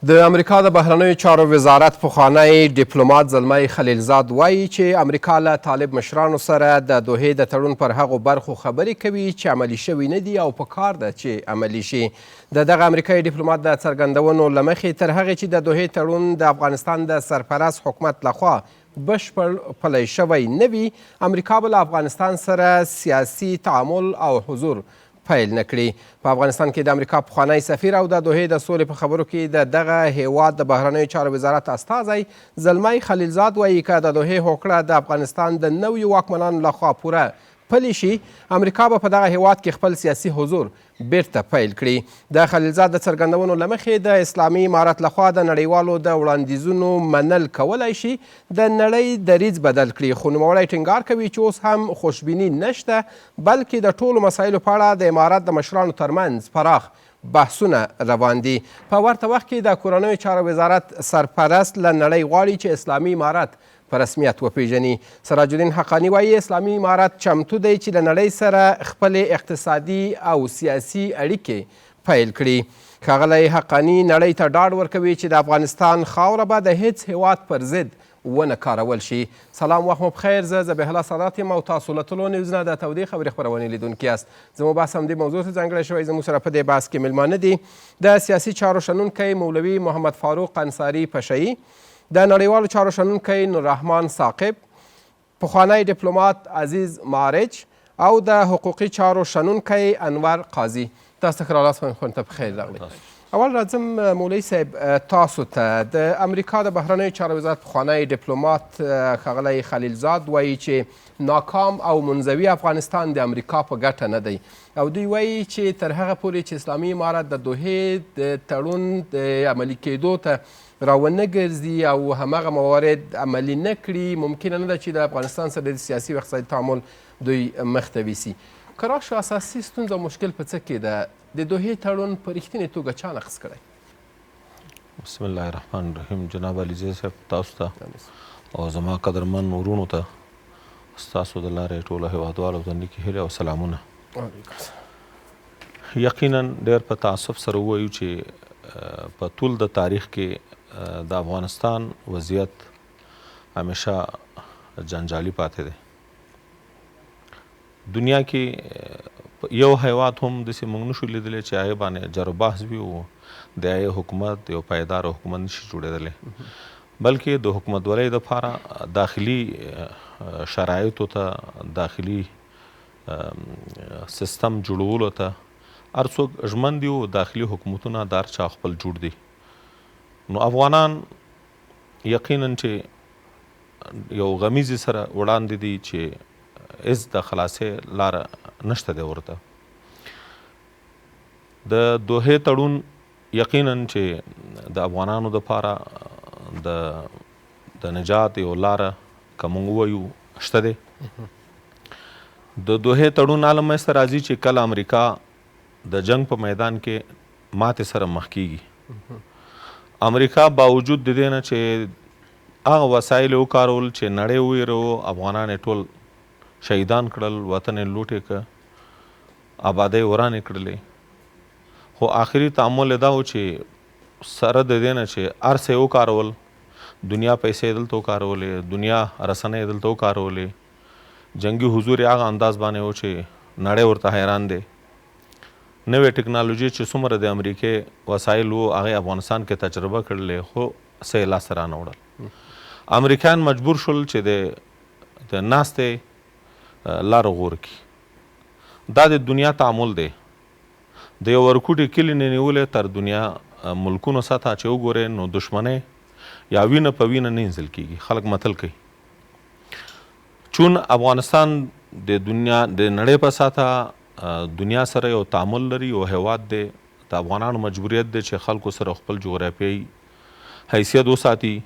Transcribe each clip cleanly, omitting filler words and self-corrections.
د امریکا د بهرنیو چارو وزارت پخوانی ډیپلوماټ زلمی خلیلزاد وایي چې امریکا له طالب مشرانو سره د دوحې د تړون پر هغو برخو خبرې کوي چې عملي شوي نه دي او پکار ده چې عملي شي. د دغه امریکایي ډیپلوماټ د څرګندونو له مخې تر هغې چې د دوحې تړون د افغانستان د سرپرست حکومت لخوا بشپړ پلی شوی نه وي، امریکا به له افغانستان سره سیاسي تعامل او حضور پیل نه کړي. په افغانستان کې د امریکا پخوانی سفیر او د دوحې د سولې په خبرو کې د دغه هیواد د بهرنیو چارو وزارت استازی زلمی خلیلزاد وایي که د دوحې هوکړه د افغانستان د نویو واکمنانو لخوا پوره پلی شي، امریکا به په دغه هیواد کې خپل سیاسي حضور بیرته پیل کړي. د خلیلزاد د څرګندونو له مخې د اسلامي امارت لخوا د نړیوالو د وړاندیزونو منل کولی شي د نړۍ دریځ بدل کړي، خو نوموړی ټینګار کوي چې اوس هم خوشبیني نشته، بلکې د ټولو مسایلو په اړه د امارت د مشرانو ترمنځ پراخ بحثونه روان دي. په ورته وخت کې د کورنیو چارو وزارت سرپرست له نړۍ غواړي چې اسلامي امارت په رسمیت وپیژني. سراج الدین حقانی وایي اسلامي امارت چمتو دی چې له نړۍ سره خپلې اقتصادي او سیاسي اړیکې پیل کړي. ښاغلی حقانی نړۍ ته ډاډ ورکوي چې د افغانستان خاوره به د هیڅ هیواد پر ضد ونه کارول شي. سلام، وخت مو بخیر. زه ذبیح الله سادات یم او تاسو له ټولو نیوز نه د تودې خبرې خپرونې لیدونکي یاست. زموږ بحث همدې موضوع ته ځانګړی شوی. زموږ سره په دې بحث کې میلمانه دي د سیاسي چارو شنونکی مولوي محمد فاروق انصاري پشهیي، د نړیوالو چارو شنونکی نوررحمان ثاقب، پخوانی ډیپلوماټ عزیز معرج او د حقوقي چارو شنونکی انور قاضي. تاسو ته ښه راغلاست، خوند ته بخیر راغلی. اول راځم مولوي صاحب تاسو ته. د امریکا د بهرنیو چارو وزارت پخوانی ډیپلوماټ ښاغلی خلیلزاد وایي چې ناکام او منزوي افغانستان د امریکا په ګټه نه دی، او دوی وایي چې تر هغه پورې چې اسلامي امارت د دوحې د تړون د عملي کېدو ته راونه ګرځي او همغه موارد عملي نه کړي، ممکنه نه ده چې د افغانستان سره د سیاسي او اقتصادي تعامل دوی مخته ویسي. که راشو اساسي ستونزه او مشکل په څه کې ده؟ د دوحې تړون په رښتینې توګه چا نقض کړی؟ بسم الله الرحمن الرحیم. جناب علیزی صاحب تاسو ته او زما قدرمن ورونو ته ستاسو د لارې ټولو هیوادوالو ته نیکې هیلې او سلامونه. یقینا ډېر په تعصب سره ووایو چې په ټول د تاریخ کې د افغانستان وضعیت همیشه جنجالي پاتې دی. دنیا کې یو هیواد هم داسې موږ نشو لیدلی چې هغې باندې جر و بحث وي او د هغې حکومت یو پایدار حکومت نشي جوړېدلی، بلکې د حکومتولۍ دپاره داخلي شرایطو ته، داخلي سیستم جوړولو ته هر څوک ژمن دي او داخلي حکومتونه د هر چا خپل جوړ دي. نو افغانان یقینا چې یو غمیزې سره وړاندې دي چې هېڅ د خلاصې لاره نشته دی ورته. د دوحې تړون یقینا چې د افغانانو دپاره د نجات یو لاره که موږ ووایو شته دی. د دوحې تړون هله منځته راځي چې کله امریکا د جنگ په میدان کې ماتې سره مخ کیږي. امریکا باوجود د دې نه چې هغه وسایل یې وکارول چې نړۍ وویرو، افغانان یې ټول شهیدان کړل، وطن یې لوټ یې کړ، آبادۍ ورانې کړلې، خو آخري تعامل یې دا و چې سره د دې نه چې هر څه یې وکارول، دنیا پیسې یې دلته وکارولې، دنیا رسنۍ یې دلته وکارولې، جنګي حضور یې هغه انداز باندې و چې نړۍ ورته حیران دی. نوې ټکنالوژي چې څومره د امریکې وسایل وو هغې افغانستان کې تجربه کړلې، خو څه یې لاسته رانه وړل. امریکایان مجبور شول چې د ناستې لاره غور کړي. دا د دنیا تعامل دی. د یو ورکوټي کلي نه نیولې تر دنیا ملکونو سطحه چې وګورئ نو دشمنۍ یا وینه په وینه نه انځل کېږي. خلک متل کوي. چون افغانستان د دنیا د نړۍ په سطحه دنیا سره یو تعامل لري، یو هیواد دی، د افغانانو مجبوریت دی چې خلکو سره خپل جغرافیایي حیثیت وساتي،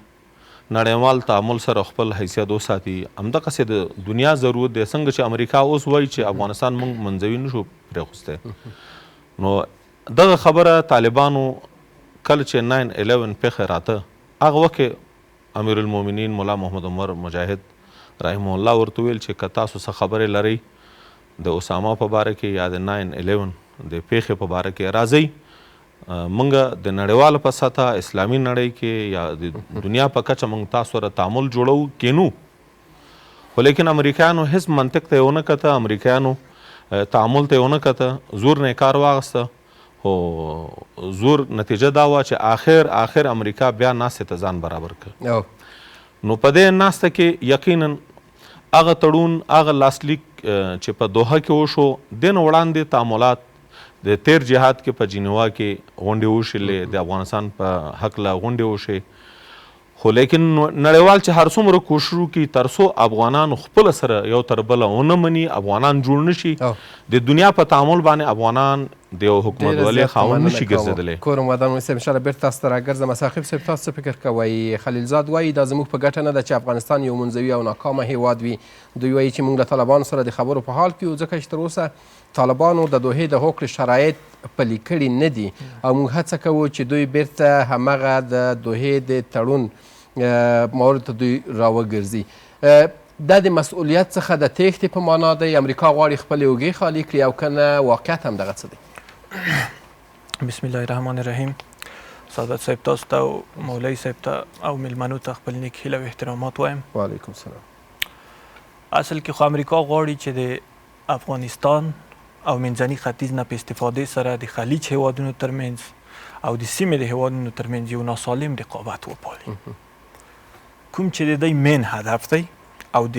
نړیوال تعامل سره خپل حیثیت وساتي. همدغسې د دنیا ضرورت دی. څنګه چې امریکا اوس وایي چې افغانستان موږ منځوي نشو پرېښوستی، نو دغه خبره طالبانو کله چې 9/11 پېښه راته هغه وخت کې امیر المؤمنین مولا محمد عمر مجاهد رحمه الله ورته ویل چې که تاسو څه خبرې لرئ د اسامه په باره کې یا د 9/11 د پیښې په باره کې راځئ موږ د نړیواله په سطحه اسلامي نړۍ کې یا د دنیا په کچه موږ تاسو سره تعامل جوړو کینو، خو لیکن امریکایانو هیڅ منطق ته یې ونه کته، امریکایانو تعامل ته یې ونه کته، زور نه یې کار واخیسته. خو زور نتیجه دا وه چې آخر امریکا بیا ناستې ته ځان برابر کړ. نو په دې ناسته کې یقینا هغه تړون، هغه لاسلیک چې په دوحه کې وشو، دې نه وړاندې تعاملات د تیر جهاد کې په جنیوا کې غونډې وشلې، د افغانستان په هکله غونډې وشي، خو لیکن نړیوال چې هر څومره کوشش وکړي تر څو افغانان خپله سره یو تر بله ونه مني، افغانان جوړ نشي، د دنیا په تعامل باندې افغانان د یو حکومتولۍ خاوند نشي ګرځېدلی. کورم ودان صاحب انشاءالله بیرته تاسو ته راګرځم. ساقب صاحب تاسو څه فکر کوئ؟ خلیلزاد وایي دا زموږ په ګټه نه ده چې افغانستان یو منزوي او ناکامه هیواد وي. دوی وایي چې موږ له طالبانو سره د خبرو په حال کې یو، ځکه چې تر اوسه طالبانو د دوحې د هوکړې شرایط پلي کړي نه دي او موږ هڅه کوو چې دوی بیرته همغه د دوحې د تړون موارد ته دوی راوګرځي. دا د مسؤلیت څخه د تېښتې په معنا دی؟ امریکا غواړي خپلې اوږې خالي کړي او که نه واقعیت هم دغه څه دی؟ بسم الله الرحمن الرحیم. سعادت صاحب تاسو ته او مولوي صاحب ته او میلمنو ته خپل نیک هیله او احترامات وایم. وعلیکم السلام. اصل کې خو امریکا غواړي چې د افغانستان او منځني ختیځ نه په استفادې سره د خلیج هیوادونو ترمنځ او د سیمې د هیوادونو ترمنځ یو ناسالم رقابت وپالي، کوم چې د دوی مین هدف دی او د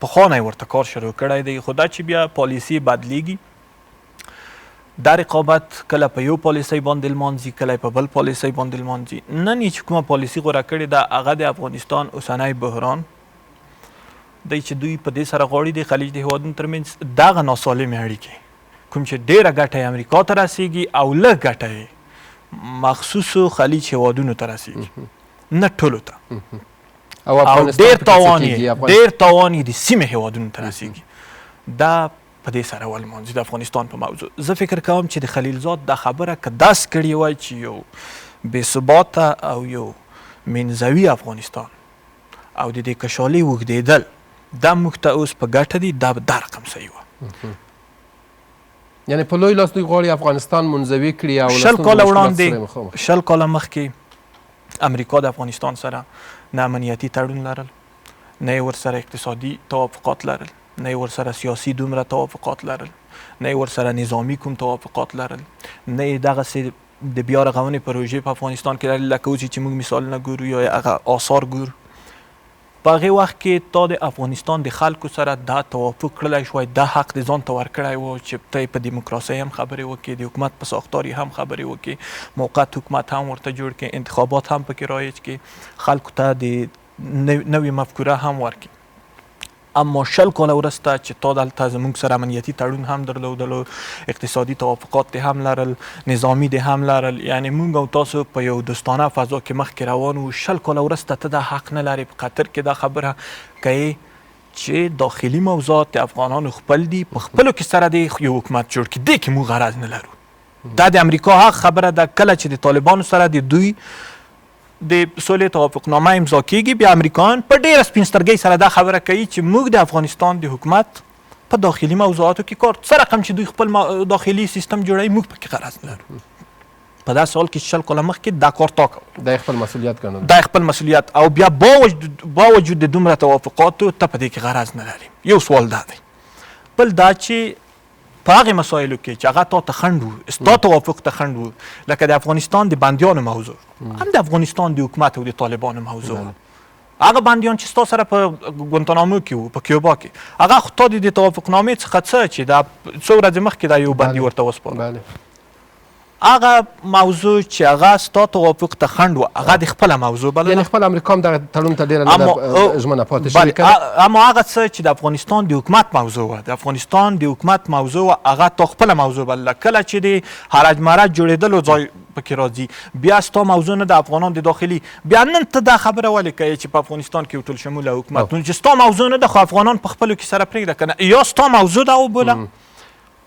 پخوا نه یې ورته کار شروع کړی دی. خو دا چې بیا پالیسي بدلیږي، دا رقابت کله په یو پالیسۍ باندې لمانځي، کله په بل پالیسۍ باندې لمانځي. نن یې چې کومه پالیسي غوره کړې ده هغه د افغانستان اوسنی بحران دی چې دوی په دې سره غواړي د خلیج د هیوادونو ترمنځ دغه ناسالمې اړیکې، کوم چې ډېره ګټه یې امریکا ته رسیږي او لږ ګټه یې مخصوصو خلیج هیوادونو ته رسیږي، نه ټولو ته، او ډېر تاوان یې د سیمې هیوادونو ته رسیږي. دا په دې سره ولمانځي د افغانستان په موضوع. زه فکر کوم چې د خلیلزاد دا خبره که داسې کړې وای چې یو بېثباته او یو منځوي افغانستان او د دې کشالۍ اوږدېدل دا موږ ته اوس په ګټه دي، دا به دا رقم صحیح وه. یعنې په لوی لاس دوی غواړي افغانستان منزوي کړي او 20 کاله وړاندې 20 کاله مخکې امریکا د افغانستان سره نه امنیتي تړون لرل، نه یې ورسره اقتصادي توافقات لرل، نه یې ورسره سیاسي دومره توافقات لرل، نه یې ورسره نظامي کوم توافقات لرل، نه یې دغسې د بیا رغونې پروژې په افغانستان کې لرل لکه اوس چې موږ مثالونه ګورو یا هغه آثار ګورو. په هغې وخت کې تا د افغانستان د خلکو سره دا توافق کړلی شوی، دا حق د ځان ته ورکړی و چې ته یې په دیموکراسۍ هم خبرې وکړې، د حکومت په ساختار یې هم خبرې وکړې، موقت حکومت هم ورته جوړ کړې، انتخابات هم پکې رایج کړې، خلکو ته د نوې مفکوره هم ورکړي. اما 20 کاله وروسته چې تا دلته زموږ سره امنیتي تړون هم درلودلو، اقتصادي توافقات دې هم لرل، نظامي دې هم لرل، یعنې موږ او تاسو په یو دوستانه فضا کې مخکې روان وو. 20 کاله وروسته ته دا حق نه لرې په قطر کې دا خبره کوې چې داخلي موضوعات د افغانانو خپل دي، په خپلو کې سره دې یو حکومت جوړ کړي. دې کې موږ غرض نه لرو. دا د امریکا حق خبره ده. کله چې د طالبانو سره د دوی د سولې توافقنامه امضا کېږي، بیا امریکایان په ډېره سپین سترګۍ سره دا خبره کوي چې موږ د افغانستان د حکومت په داخلي موضوعاتو کې کار، څه رقم چې دوی خپل داخلي سیستم جوړوي موږ پکې غرض نه لرو. په داسې حال کې 20 کاله مخکې دا کار تا کوو، دا خپل مسؤلیت ګڼو، دا خپل مسؤلیت، او بیا باوجود د دومره توافقاتو ته په دې کې غرض نه لري. یو سوال دا دی. بل دا چې په هغې مسایلو کې چې هغه تا ته خنډ و، ستا توافق ته خنډ و، لکه د افغانستان د بندیانو موضوع، هم د افغانستان د حکومت او د طالبانو موضوع، هغه بندیان چې ستا سره په ګوانتانامو کې وو، په کیوبا کې، هغه خو تا د توافقنامې څخه څه چې دا څو ورځې مخکې دا یو بندي ورته وسپاره، هغه موضوع چې هغه ستا توافق ته خنډ و، هغه د خپله موضوع بلله. یعنې خپل امریکا هم دغه تړون ته ډېره نه ده ژمنه پاتې شوې که اما هغه څه چې د افغانستان د حکومت موضوع وه، د افغانستان د حکومت موضوع وه، هغه تا خپله موضوع بلله. کله چې د حرج مرج جوړېدلو ځای پکې راځي، بیا ستا موضوع نه د افغانان د داخلي، بیا نن ته دا خبره ولې کوې چې په افغانستان کې یو ټول شموله حکومت، نو چې ستا موضوع نه ده خو افغانان په خپلو کې سره پرېږده که نه، یا ستا موضوع ده وبوله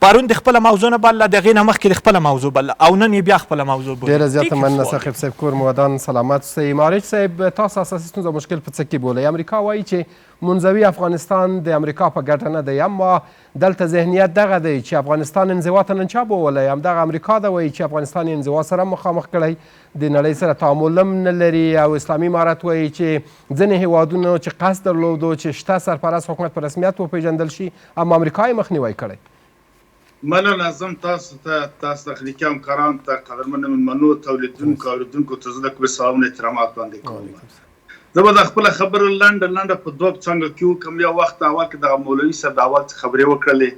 پرون د خپله موضوع نه بلله د هغې نه مخکې د خپله موضوع بلله او نن یې بیا خپله موضوع بولي. ډېره زیاته مننه ثقیب صاحب، کور مو ودان سلامت اوسئ. معارج صاحب، تاسو اساسي ستونزه مشکل په څه کې بولئ؟ امریکا وایي چې منزوي افغانستان د امریکا په ګټه نه دی، اما دلته ذهنیت دغه دی چې افغانستان انزوا ته نن چا بوولی؟ همدغه امریکا ده وایي چې افغانستان یې انزوا سره مخامخ کړی، د نړۍ سره تعامل هم نه لري، او اسلامي امارت وایي چې ځینې هیوادونو چې قصد درلودو چې شته سرپرست حکومت په رسمیت وپېژندل شي، اما امریکا یې مخنیوی کړی. مننه ځم تاسو ته، تاسو تخنیکي همکارانو ته، قدرمنو مېلمنو، تولیدونکو اوریدونکو ته زه د کور سلامونه احترامات وړاندې کوم. زه به د خپله خبره لنډه په دوه څانګو کې وکړم. یو وخت اول کې دغه مولوي صاحب د اول څه خبرې وکړلې،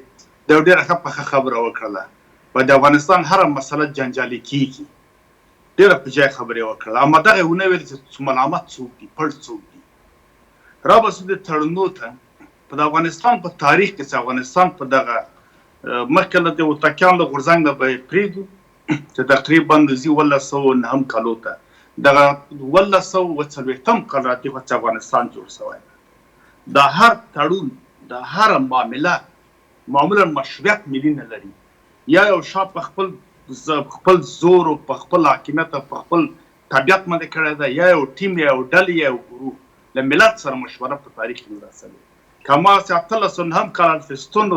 د یو ډېره ښه پخه خبره وکړله. په د افغانستان هره مسله جنجالي کېږي، ډېره په ځای خبرې وکړله، اما دغه یې ونه ویل چې ملامت څوک دي، پړ څوک دي. رابسو د تړونو ته په د افغانستان په تاریخ کې چې افغانستان په دغه مخکې له د اتکیان له غورځنګ نه به یې پرېږدو چې تقریبا ځي 1909 کالو ته، دغه 1940 کال راته چې افغانستان جوړ شوی. دا هر تړون، دا هر معمولا مشروعیت ملي نه لري، یا یو شا په خپل زور او په خپل حاکمیت او په خپل طبیعت باندې کړی ده، یا یو ټیم یا یو ډلې یا یو ګروپ له ملت سره مشوره په تاریخ کې نه رسوي. که ما چې 1809 کال الفستون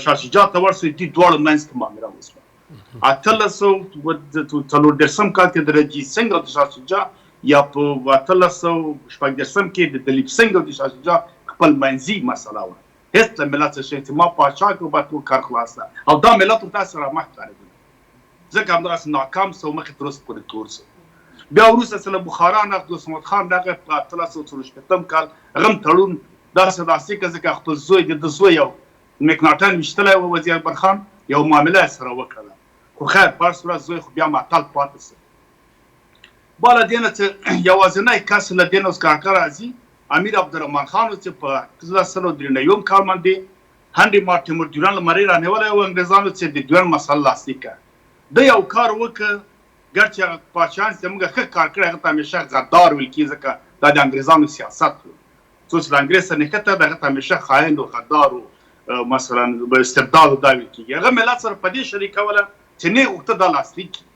شاه شجاع ته ورسوي، دوی دواړو منځ کې معامله وشوه. 1840 کال کې د رنجیت سنګ او د شاه شجاع، یا په 1840 کې د دلیپ سنګ او د شاه شجاع خپل منځي مسله وه. هېڅ له ملت څخه چې ما پاچا کړو باید ټول کار خلاص ده، او دا ملت ورته سره مخ کارېدل، ځکه همدغسې ناکام سو، مخې تر اوسه پورې تور سو. بیا وروسته چې له بخارا نه دوست محمد خان راغی په 1844 کال، هغه هم تړون داسې که ځکه خپل زوی د زوی یو مکناټن ویشتلی و، وزیر اکبر خان، یو معامله یې سره وکړله، خو خیر بار صورت زوی خو بیا معطل پاتې سو. بالا دې نه چې یوازینی کس له دې نه اوس کاکه راځي امیر عبدالرحمن خان و چې په 1993 کال باندې هنري مارټیمور ډیورن له مرۍ رانیولی و انګریزانو چې د ډیورن مسله لاسلیک کړه. ده یو کار وکړ، ګر چې هغه پاچاهان چې زموږ ښه کار کړی هغه ته همیشه غدار ویل کېږي، ځکه دا د انګریزانو سیاست و. څو چې له انګریز سره نښته ده هغه ته همیشه خاین و غدار و مثلا استبداد دا ویل کېږي. هغه ملت سره په دې شریکوله چې نه یې غوښته دا لاسلیک کړي.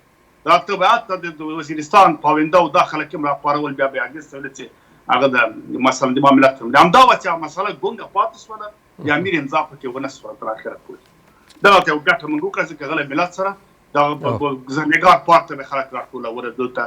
دا طبیعت ته د وزیرستان پاونده او دا خلک هم راپارول، بیا به انګریز ته ویل چې هغه د مثلا د ملت همدا وه چې مسله ګونګه پاتې شوله، د امیر امضا پکې ونه شوه تر اخره پورې. دغه ته یو ګټه موږ وکړه ځکه هغه له ملت سره دغه زرنګار پارک ته به خلک راټولول، دلته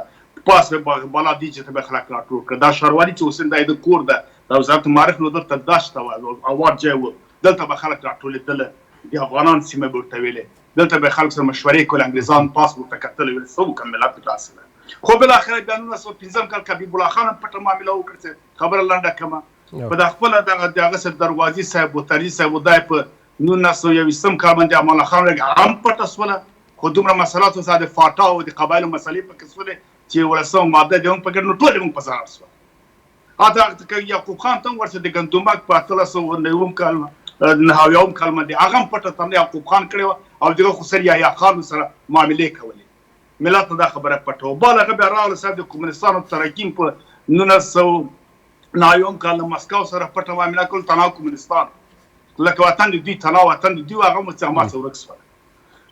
پاس به بالا دیجې ته به خلک راټول کړه. دا ښاروالي چې اوس دا د کور ده، د وزارت معارف نو دلته دشته وه، اوار ځای و، دلته به خلک راټولېدله، د افغانان سیمه به ورته ویلې، دلته به خلک سره مشورې کولې، انګریزان پاس ورته کتل، ویل څه وکړم ملت داسې ده. خو بالاخره بیا 1915 کال حبیب الله خان هم پټه معامله وکړه چې خبره لنډه کړمه، په د خپله د هغه سره دروازي صاحب و تري صاحب و دا یې په 1920 کال باندې امان الله خان هم پټه شوله. خو دومره مسلات اوس د فاټا او د قبایلو مسلې پکې شولې چې 18 ماده دې هم پکې نو ټولې موږ په ضرر شوه. حتی یعقوب خان ته هم ورسه د ګندمک په 1890 کال 9 کال باندې هغه هم پټه تمنه یعقوب خان کړې وه، او دغه خو سر یحیی خان سره معاملې کولې. ملت ته دا خبره پټه وه. بال هغه بیا راغله صاحب د کمونستانو ترکیم په 1909 کال له مسکو سره پټه معامله کول، تناو کمونستان لکه وطن د دوی تناو وطن د دوی، هغه مو څه ما څه ورک شوله.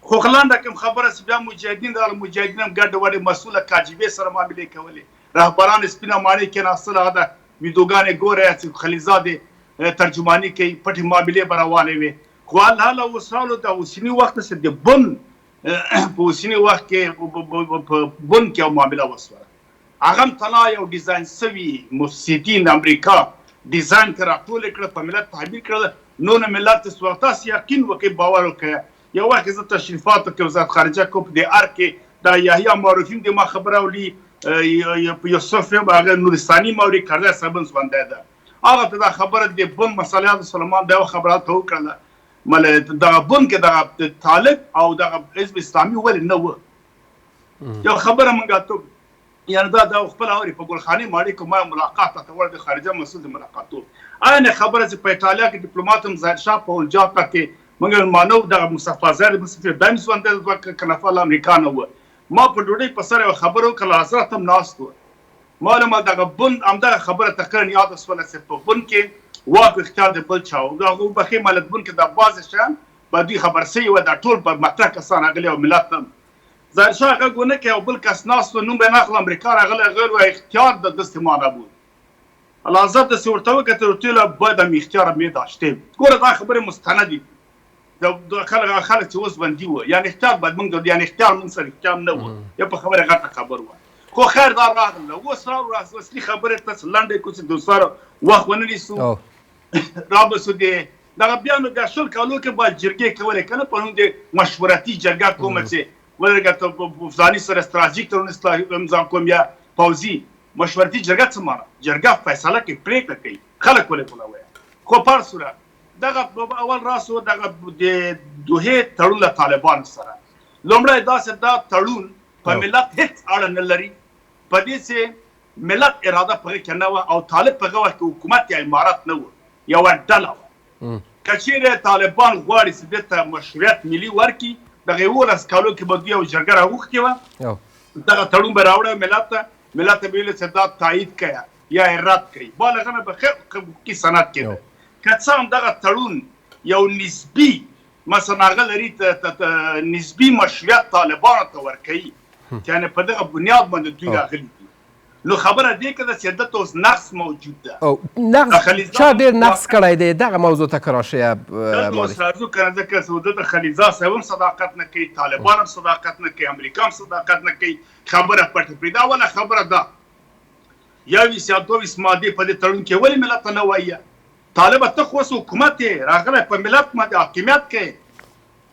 خو لنډه کوم خبره چې بیا مجاهدین دغه مجاهدین هم ګډه وډې مسؤله کاجبې سره معاملې کولې، رهبران سپینه ماڼۍ کېناستل، هغه د ویډیوګانې ګورئ چې خلیزاد ترجماني کوي، پټې معاملې به روانې وې. خو الحاله اوس راغلو د اوسني وخت سره د بن په اوسني وخت کې په بن کې یو معامله وشوه، هغه هم تلا یو ډیزاین سوي مفسدین امریکا ډیزاین کړه، راټولې کړه، په ملت تعبیر کړه. نو نه ملت تاسو یقین وکړئ، باور وکړئ. یو وخت زه تشریفات کې وزارت خارجه کوم په دې ار کې دا یحیی معروفین د ما خبره ولي یوسف هغه نورستاني موري کړه سبن سوانده ده، هغه ته دا خبره د بن مسالې سلمان دا خبره ته وکړه، مله دا بن کې دا طالب او دا حزب اسلامي ول نه و. یو خبره مونږه ته یعنی دا خپل اوري په ګلخاني ماړي کومه ملاقات ته ور د خارجه مسول د ملاقاتو اینه خبره چې په ایتالیا کې ډیپلوماټم ظاهر شاه په الجاتا کې مګر مانو د مصطفی زاد مصطفی دایم سوانده د کنفال امریکا نه و. ما په ډوډۍ په سره خبرو کله حضرت هم ناست و، معلومه دغه بن همدغه خبره تکرن یاد وسوله چې په بن کې واک اختیار د بل چاو دا غو بخې ملت بن کې د باز شان به دوی خبر سوي وه دا ټول په مطرح کسان راغلي او ملت هم ظاهرشاه غږ ونه کړي او بل کس ناست و نوم به یې نه اخلم امریکا راغلی هغه ویل اختیار د دست ما نبود الازاد داسې ورته وکتل ورته ویل باید هم اختیار مې داشته ګوره دا خبرې مستندې د خلک چې اوس بندي وه یعنې اختیار باید موږ یعنې اختیار موږ سره اختیار نه وه یا په خبره غټه خبر وه خو خیر دا راغله اوس راوړو اصلي خبرې ته لنډې کوڅې دوستانو وخت ونه نیسو رابسو د دغه بیا نو بیا شل کالو کې باید جرګې کولې که نه په نوم د مشورتي جرګه کومه چې ولرګه ته فلاني سره استراتیژیک تړون امضا کوم یا پوځي مشورتي جرګه څه معنی جرګه فیصله کوي پرېکړه کوي خلک ولې بولوي خو په هر صورت دغه اول راسو دغه د دوحې تړون له طالبانو سره لومړی داسې دا تړون په ملت هېڅ اړه نه لري په دې چې ملت اراده په هغې کې نه وه او طالب په هغه وخت کې حکومت یا امارت نه و یوه ډله وه که چیرې طالبان غواړي چې دې ته مشروعیت ملي ورکړي دغه 11 کالو کې به دوی یو جرګه راغوښتې وه دغه تړون به راوړی ملت ته به ویل چې دا تایید کړه یا یې رد کړي بالغه نه به حقوقي سند کېده که څه هم دغه تړون یو نسبي مثلا هغه لري نسبي مشروعیت طالبانو ته ورکوي یعنې په دغه بنیاد باندې دوی راغلي دي نو خبره دې که ده چې دلته اوس نقص موجود ده نقص چا ډېر نقص کړی دی دغه موضوع ته که راشئ دلته اوس راځو که نه ځکه چې دلته خلیلزاد صاحب هم صداقت نه کوي طالبان هم صداقت نه کوي امریکا هم صداقت نه کوي خبره پټه پرېږده اوله خبره ده 21 یا 22 مادې په دې تړون کې ولې ملت ته نه وایي طالبه ته خو اوس حکومت یې راغلی په ملت باندې حاکمیت کوي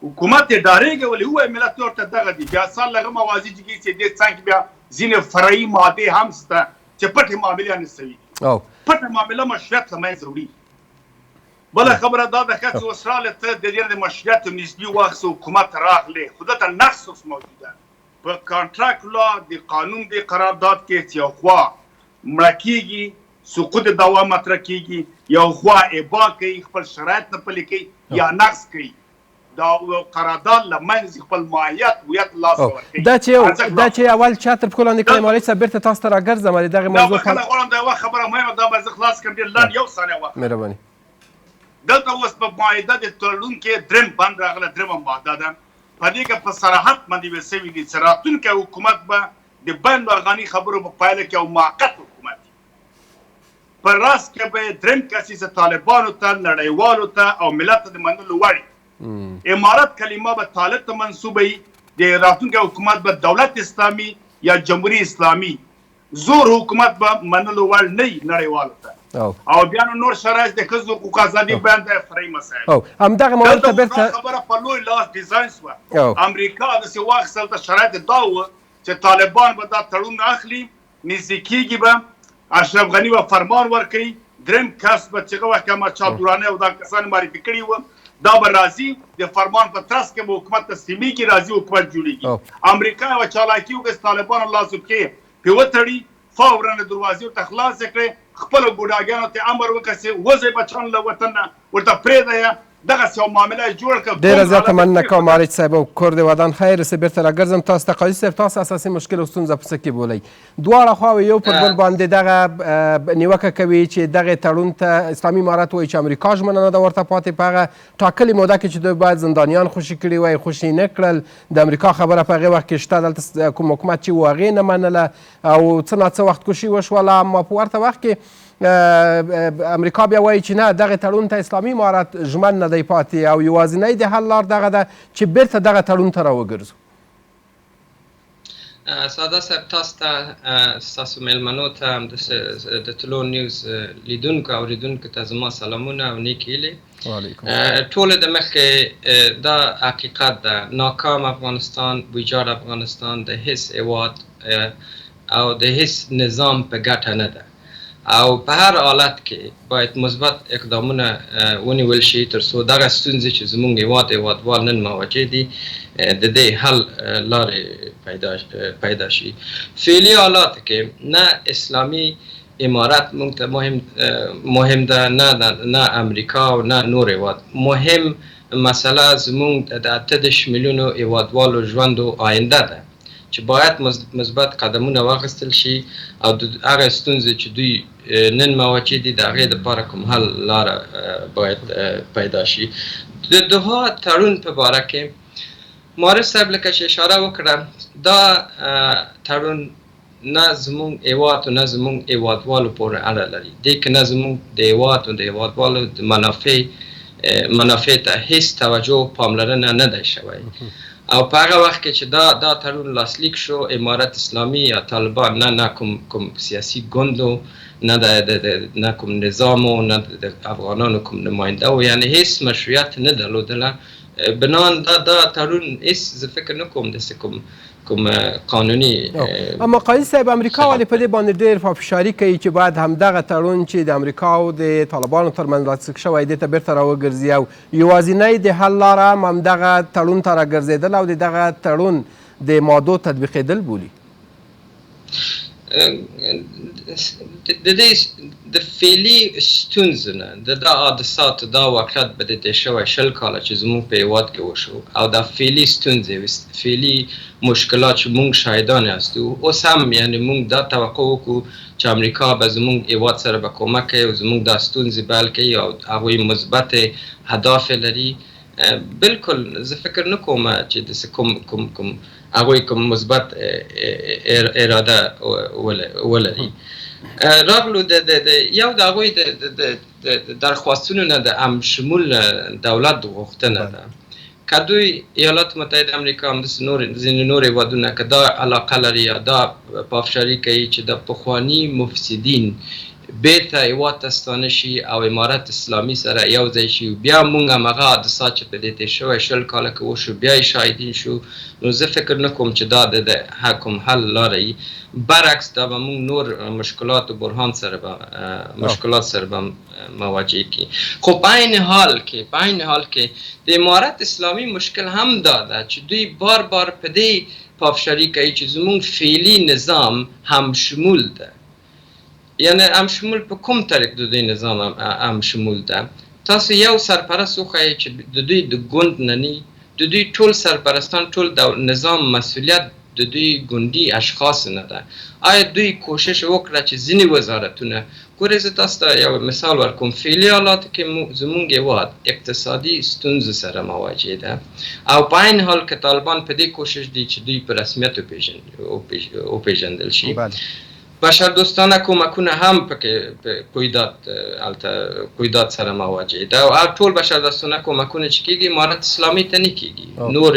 حکومت یې ډارېږي ولې ووایي ملت ورته دغه دي بیا سال هغه موازي جګي چې دې څنګ کې بیا ځینې فرعي مادې هم شته چې پټې معاملې نسوي پټه معامله مشروعیت له منځه وړي بله خبره دا ده که چې اوس راغلی ته د دې د مشروعیت نسبي واخیستو حکومت راغلی خو دلته نقص اوس موجوده په کانټراکټ لا د قانون د قرارداد کې چې یو خوا مړه کېږي سقوط دعوا مطرح کېږي یو خوا ابا کوي خپل شرایط نه پلي کوي یا نقص کوي دا قرارداد له منځ خپل ماهیت هویت لاس ورکوي دا چې اول چا تر پښو لاندې کړی مولوي صاحب بیرته تاسو ته راګرځم د دغې موضوع دا غواړم دا یوه خبره مهمه دا به زه خلاص کړم ډېر لنډ یو ثانیه وخت مهرباني دلته اوس په معاهده د تړون کې درېم بند راغلی درېمه ماده ده په دې کې په صراحت باندې ویل سوي دي چې راتلونکی حکومت به د بین الافغاني خبرو په پایله کې یو موقت حکومت په راس کې به درېم کسیز طالبانو ته نړیوالو ته او ملت ته د منلو وړ امارت کلمه به طالب ته منسوبوي د راتلونکي حکومت به دولت اسلامي یا جمهوریت اسلامي زور حکومت به منلو وړ نه وي نړیوالو ته او بیا نو نور شرایط د ښځو حقوق ازادي بیان د فرعي مسایل همدغه موضوع ته بیرته خبره په لوی لاس ډیزاین شوه امریکا داسې واخیستل ته شرایط دا وه چې طالبان به دا تړون اخلي نږدې کېږي به اشرف غني به فرمان ورکوي درېم کس به چې هغه وخت احمدشاه دراني او دا کسان معرفي کړي وه دا به راځي د فرمان په ترڅ کې به حکومت تسلیمېږي راځي حکومت جوړېږي امریکا یوه چالاکي وکړه طالبانو لاس و پښې پرې وتړي فورا دروازې ورته خلاصې کړې خپلو ګوډاګیانو ته امر وکړه چې وځئ بچیان له وطن نه ورته پرېږده دغسې یو معامله یې جوړ کړه ډېره زیاته مننه کوم مالک صاحب او کور دې ودان خیر سه بیرته راګرځم تاسو ته قاضي صاحب تاسو اساسي مشکل او ستونزه په څه کې بولئ دواړه خواوې یو پر بل باندې دغه نیوکه کوي چې دغې تړون ته اسلامي امارت وایي چې امریکا ژمنه نه ده ورته پاتې په هغه ټاکلې موده کې چې دوی باید زندانیان خوشي کړي وای خوشي نه کړل د امریکا خبره په هغې وخت کې شته دلته کوم حکومت چې و هغې نه منله او څه ناڅه وخت کشي وشوله اما په ورته وخت کې امریکا بیا وایي چې نه دغه تړون ته اسلامي امارت ژمن نه دی پاتې او یوازینی د حل لار دغه ده چې بیرته دغه تړون ته راوګرځو ساده صاحب تاسو ته ستاسو مېلمنو ته همداسې د طلوع نیوز لیدونکو او اوریدونکو ته زما سلامونه او نیک هیلې ټوله د مخکې دا حقیقت ده ناکام افغانستان ویجاړ افغانستان د هیڅ هېواد او د هیڅ نظام په ګټه نه ده او په هر حالت کې باید مثبت اقدامونه ونیول شي تر څو دغه ستونزې چې زموږ هېوادوال نن مواجه دي د دې حل لارې پیدا شي فعلي حالاتو کې نه اسلامي امارت موږ ته مهم ده نه امریکا او نه نور هېواد مهم مسله زموږ د 8 میلیونو هېوادوالو ژوند او آینده ده چې باید مثبت قدمونه واخیستل شي او د هغه ستونزې چې دوی نن مواجه دي د هغې دپاره کوم حل لاره باید پیدا شي د دوها تړون په باره کې مارف صاحب لکه چې اشاره وکړه دا تړون نه زموږ هیواد او نه زموږ هیوادوالو پورې اړه لري دې کې نه زموږ د هیواد او د هیوادوالو د منافع ته هیڅ توجه پاملرنه نه دی شوی او په هغه وخت کې چې دا تړون لاسلیک شو امارت اسلامي یا طالبان نه کوم سیاسي ګوندو نه کوم نظامو نه د افغانانو کوم نماینده و یعنی هیڅ مشروعیت نه درلودله بنان دا تړون هیڅ زه فکر نه کوم داسې کوم قانوني اما قاضي صاحب امریکا ولې په دې باندې ډېر پافشاري کوي چې باید همدغه تړون چې د امریکا او د طالبانو ترمنځ لاسلیک شوی دې ته بیرته راوګرځي او یوازینۍ د حل لاره هم همدغه تړون ته راګرځېدل او د دغه تړون د مادو تطبیقېدل بولي د فعلي ستونزو نه د حادثاتو دا واقعیت به د تېر شوی 20 کاله چې زموږ په هېواد کې وشو او دا فعلي ستونزې فعلي مشکلات چې موږ شاهدان یاستو اوس هم یعنی موږ دا توقع وکړو چې امریکا به زموږ هېواد سره به کومک کوي او زموږ دا ستونزې بحل کوي او هغوی مثبت اهداف لري بالکل زه فکر نه کوم چې داسې کوم هغوی کوم مثبت اراده ولري راغلو یو د هغوی د درخواستونو نه د عام شمول دولت غوښتنه ده که دوی ایالات متحده امریکا هم ځینې نور هېوادونه که دا علاقه لري یا دا پافشاري کوي چې د پخواني مفسدین بیرته هېواد ته ستانه شي او امارت اسلامي سره یو ځای شي بیا موږ هم هغه حادثات چې په دې تېر شوی 20 کاله کې وشو بیا یې شاهدین شو نو زه فکر نه کوم چې دا د کوم حل لاره وي برعکس دا به موږ نور مشکلات و بحران سره به مواجه کړي خو په عین حال کې د امارت اسلامي مشکل هم دا ده چې دوی بار په دې پافشاري کوي چې زموږ فعلي نظام هم شمول ده یعنی هم شمول په کوم طریق د دوی نظام هم شمول ده تاسو یو سرپرست وښایئ چې د دوی د ګوند نه نی د دوی ټول سرپرستان ټول د نظام مسؤلیت د دوی ګوندي اشخاص نه ده آیا دوی کوشش وکړه چې ځینې وزارتونه ګورئ زه تاسو ته یو مثال ورکوم فعلي حالاتو کې زموږ هېواد اقتصادي ستونزو سره مواجه ده او په عین حال کې طالبان په دې کوشش دي چې دوی په رسمیت وپېژندل شي بشردوستانه کمکونه هم پکې پویداد سره مواجه ده او ټول بشردوستانه کمکونه چې کېږي امارت اسلامي ته نه کېږي نور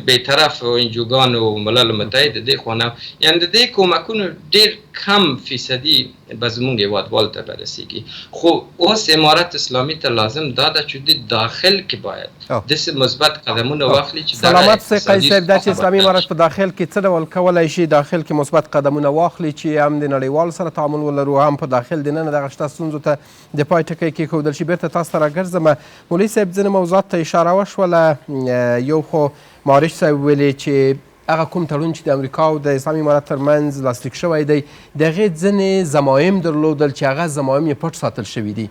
بیطرف انجوګان او ملل متحد د دې خوا نه یعنې د دې کمکونو ډېر کم فیصدي به زموږ هېوادوالو ته به رسېږي خو اوس امارت اسلامي ته لازم دا ده چې د داخل کې باید داسې مثبت قدمونه واخلي چې سلامت سي قیس صاحب دا چې اسلامي امارت په داخل کې څه ډول کولی شي داخل کې مثبت قدمونه واخلي چې هم د نړیوالو سره تعامل ولرو هم په داخل دننه دغه شته ستونزو ته د پای ټکی کېښودل شي بیرته تاسو ته راګرځم مولوي صاحب ځینې موضوعاتو ته اشاره وشوله یو خو معارش صاحب ویلي چې هغه کوم تړون چې د امریکا او د اسلامي امارت ترمنځ لاسلیک شوی دی د هغې ځینې ضمایم درلودل چې هغه ضمایم یې پټ ساتل شوي دي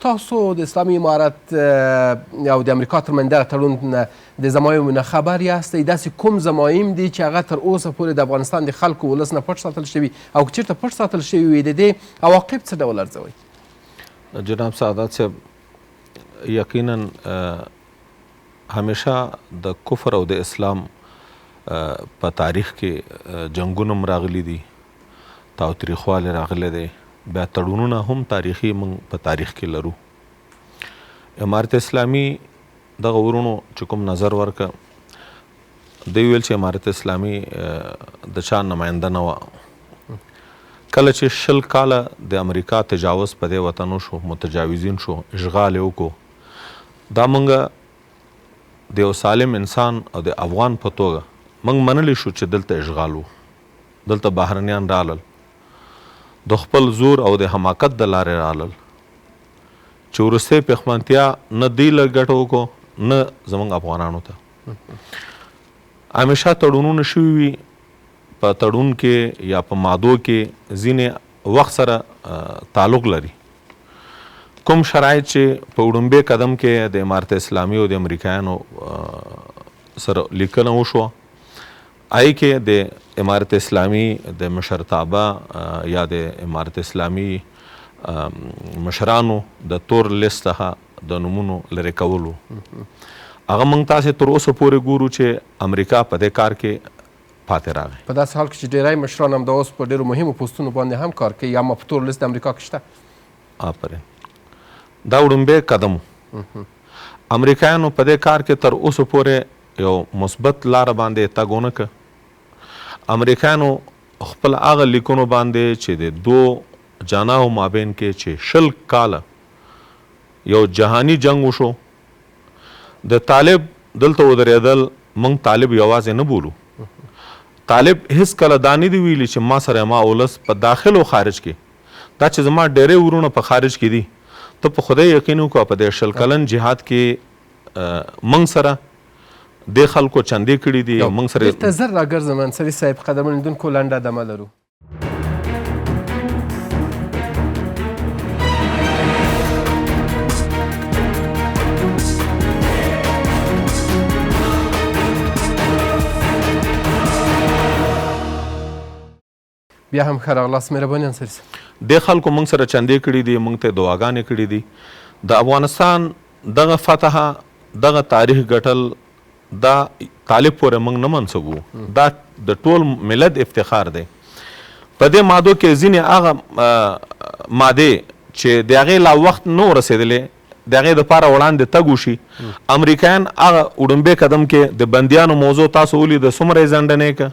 تاسو د اسلامي امارت او د امریکا ترمنځ دغه تړون د ضمایمو نه خبر یاستئ داسې کوم ضمایم دي چې هغه تر اوسه پورې د افغانستان د خلکو ولس نه پټ ساتل شوي او که چېرته پټ ساتل شوي وي د دې عواقب څه ډول ارزوئ جناب سعادت صاحب یقینا همیشه د کفر او د اسلام په تاریخ کې جنګونه هم راغلي دي تاوتریخوالی راغلی دی بیا تړونونه هم تاریخي موږ په تاریخ کې لرو امارت اسلامي دغه ورونو چې کوم نظر ورکه دوی ویل چې امارت اسلامي د چا نماینده نه وه کله چې 20 کاله د امریکا تجاوز په دې وطن وشو متجاوزین شو اشغال یې وکړو دا موږ د یو سالم انسان او د افغان په توګه موږ منلی شو چې دلته اشغال و دلته بهرنیان رالل د خپل زور او د حماقت د لارې رالل چې وروستۍ پښمنتیا نه دوی له ګټه وکړو نه زموږ افغانانو ته همیشه تړونونه شوي وي په تړون کې یا په مادو کې ځینې وخت سره تعلق لري کوم شرایط چې په وړومبي قدم کې د امارت اسلامي او د امریکایانو سره لیکنه وشوه هغې کې د امارت اسلامي د مشرتابه یا د امارت اسلامي مشرانو د تور لیست څخه د نومونو لرې کولو هغه موږ تاسې تر اوسه پورې ګورو چې امریکا په دې کار کې پاتې راغی. په داسې حال کې چې ډیری مشران هم د اوس په ډېرو مهمو پوسټونو باندې هم کار کوي، اما په تور لیست د امریکا کې شته. آفرین، دا وړومبی قدم امریکایانو په دې کار کې تر اوسه پورې یو مثبت لاره باندې تګ ونه کړ. امریکایانو خپل هغه لیکونو باندې چې د دو جاناو مابین کې چې 20 کاله یو جهانی جنگ وشو، د طالب دلته ودرېدل، موږ طالب یوازې نه بولو. طالب هیڅ کله دا نه دی ویلي چې ما سره ما اولس په داخل او خارج کې دا چې زما ډېرې ورونه په خارج کې دي، ته په خدای یقین وکړه په دې 20 کلن جهاد کې موږ سره د خلکو چندې کړي دي او موږ سره بیرته زر راګرځم انصاري صاحب، قدرمن لیدونکو لنډه دمه لرو. بیا هم ښه راغلاست. مهرباني انصاري صاحب. د خلکو موږ سره چندې کړي دي، موږ ته دعاګانې کړي دي. د افغانستان دغه فتحه، دغه تاریخ ګټل دا طالب پورې موږ نه منسوبو، دا د ټول ملت افتخار دی. په دې مادو کې ځینې هغه مادې چې د هغې لا وخت نه ورسېدلې د هغې دپاره وړاندې تګ وشي. امریکایان هغه وړومبی قدم کې د بندیانو موضوع تاسو ولید څومره یې ځنډنې که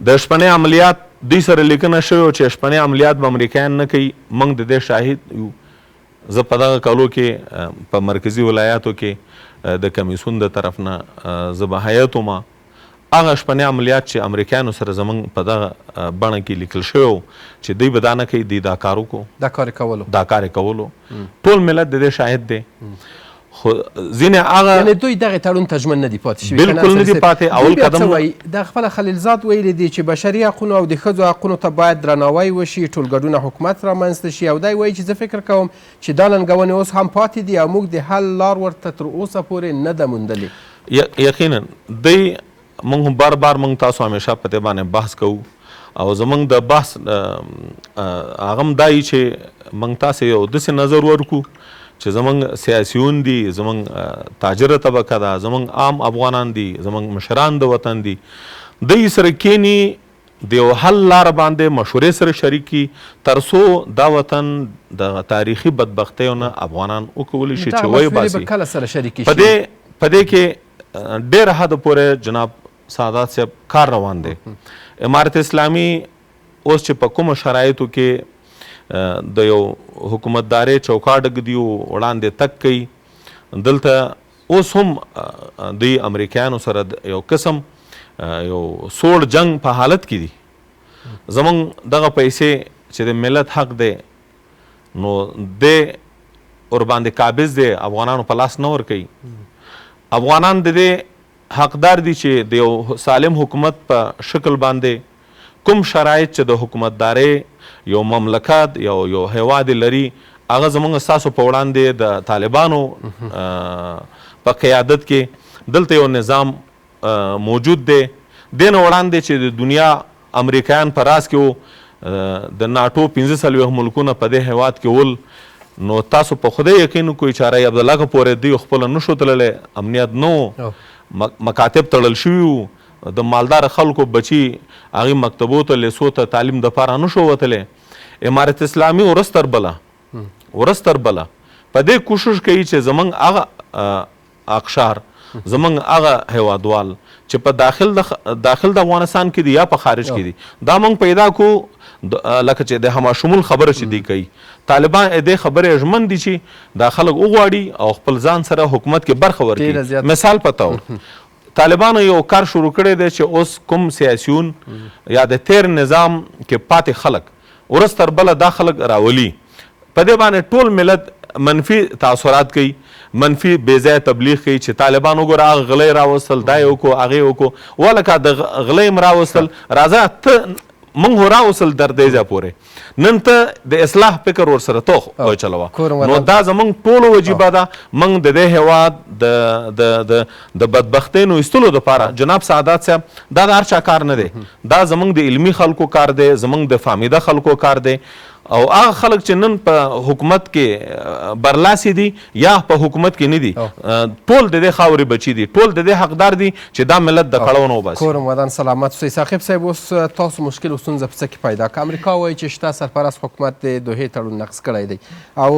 د شپنې عملیات دوی سره لیکنه شوې وه چې شپنې عملیات به امریکایان نه کوي. موږ د دې شاهد یو. زه په دغه کالو کې په مرکزي ولایاتو کې د کمیسون د طرف نه زه به هیات وم. هغه شپنې عملیات چې امریکایانو سره زموږ په دغه بڼه کې لیکل شوی و چې دوی به دا نه کوي، دوی دا کار وکړو، دا کار یې کولو. ټول ملت د دې شاهد دی. خو ځینې هغه یعنې دوی دغې تړون ته ژمن نه دي پاتې شوي. بلکل نه دي پاتې. اول قدم وایي د خپله خلیلزاد ویلي دي چې بشري حقونو او د ښځو حقونو ته باید درناوی وشي، ټولګډونه حکومت رامنځته شي، او دی وایي چې زه فکر کوم چې دا ننګونې اوس هم پاتې دي او موږ د حل لار ورته تر اوسه پورې نه ده موندلې. یقینا دی موږ بار بار موږ تاسو همیشه په دې باندې بحث کوو او زموږ د بحث هغه هم دا یي چې موږ تاسې یو داسې نظر ورکو چې زموږ سیاسیون دي، زموږ تاجره طبقه ده، زموږ عام افغانان دي، زموږ مشران د وطن دي، دوی سره کینی د یو حل لاره باندې مشورې سره شریکي تر څو دا وطن د تاریخي بدبختیو نه افغانان وکولی شي چې وی باسي. په دې کې ډېر حد پورې جناب سعادت صاحب کار روان دی. امارت اسلامي اوس چې په کومو شرایطو کې د یو حکومتدارۍ چوکاټ ږدي او وړاندې تګ کوي، دلته اوس هم دوی امریکایانو سره یو قسم یو سوړ جنگ په حالت کې دي. زموږ دغه پیسې چې د ملت حق دی نو دی ورباندې قابض دی، افغانانو په لاس نه ورکوي. افغانان د دې حقدار دي چې د یو سالم حکومت په شکل باندې کوم شرایط چې د حکومتدارۍ یو مملکت یو هیواد لري هغه زموږ ستاسو په وړاندې د طالبانو په قیادت کې دلته یو نظام موجود دی. دې نه وړاندې چې د دنیا امریکایان په راس کې و، د ناټو 45 ملکونه په دې هیواد کې ول، نو تاسو په خدای یقین کوئ چې رای عبدالله که پورې دوی خپله نه شو تللی، امنیت نه و، مکاتب تړل شوي وو، د مالدار خلکو بچي هغې مکتبو ته لیسو ته تعلیم دپاره نه شو وتلی. امارت اسلامي ورځ تر بله په دې کوشش کوي چې زموږ هغه اقشار، زموږ هغه هیوادوال چې په داخل د افغانستان کې دي یا په خارج کې دي، دا موږ پیدا کو لکه چې د هماشمول خبره چې دی کوي. طالبان دې خبرې ژمن دي چې دا خلک وغواړي او خپل ځان سره حکومت کې برخه ورکړي. مثال په طور طالبانو یو کار شروع کړی دی چې اوس کوم سیاسیون یا د تیر نظام کې پاتې خلک ورځ تر بله دا خلک راولي، په دې باندې ټول ملت منفي تاثرات کوي، منفي بې ځایه تبلیغ کوي چې طالبان وګوره هغه غلی راوستل، دا یې وکړو، هغې وکړو. ولکه د غلی م راوستل، راځه ته موږ هو راوستل در دې ځای پورې، نن ته د اصلاح فکر ورسره توخ وچلوه. نو دا زموږ ټولو وجیبه ده. موږ د دې هېواد د بدبختۍ نو ایستلو دپاره جناب سعادت صاحب دا د هر چا کار نه دی، دا زموږ د علمي خلکو کار دی، زموږ د فهمیده خلکو کار دی. او هغه خلک چې نن په حکومت کې برلاسي دي یا په حکومت کې نه دي ټول د دې خاورې بچي دي، ټول د دې حقدار دي چې دا ملت د کړاو نه وباسي. کور ودان سلامت اوسئ. ثاقب صاحب، اوس تاسو مشکل او ستونزه په څه کې پیدا که؟ امریکا وایي چې شته سرپرست حکومت د دوحې تړون نقض کړی دی او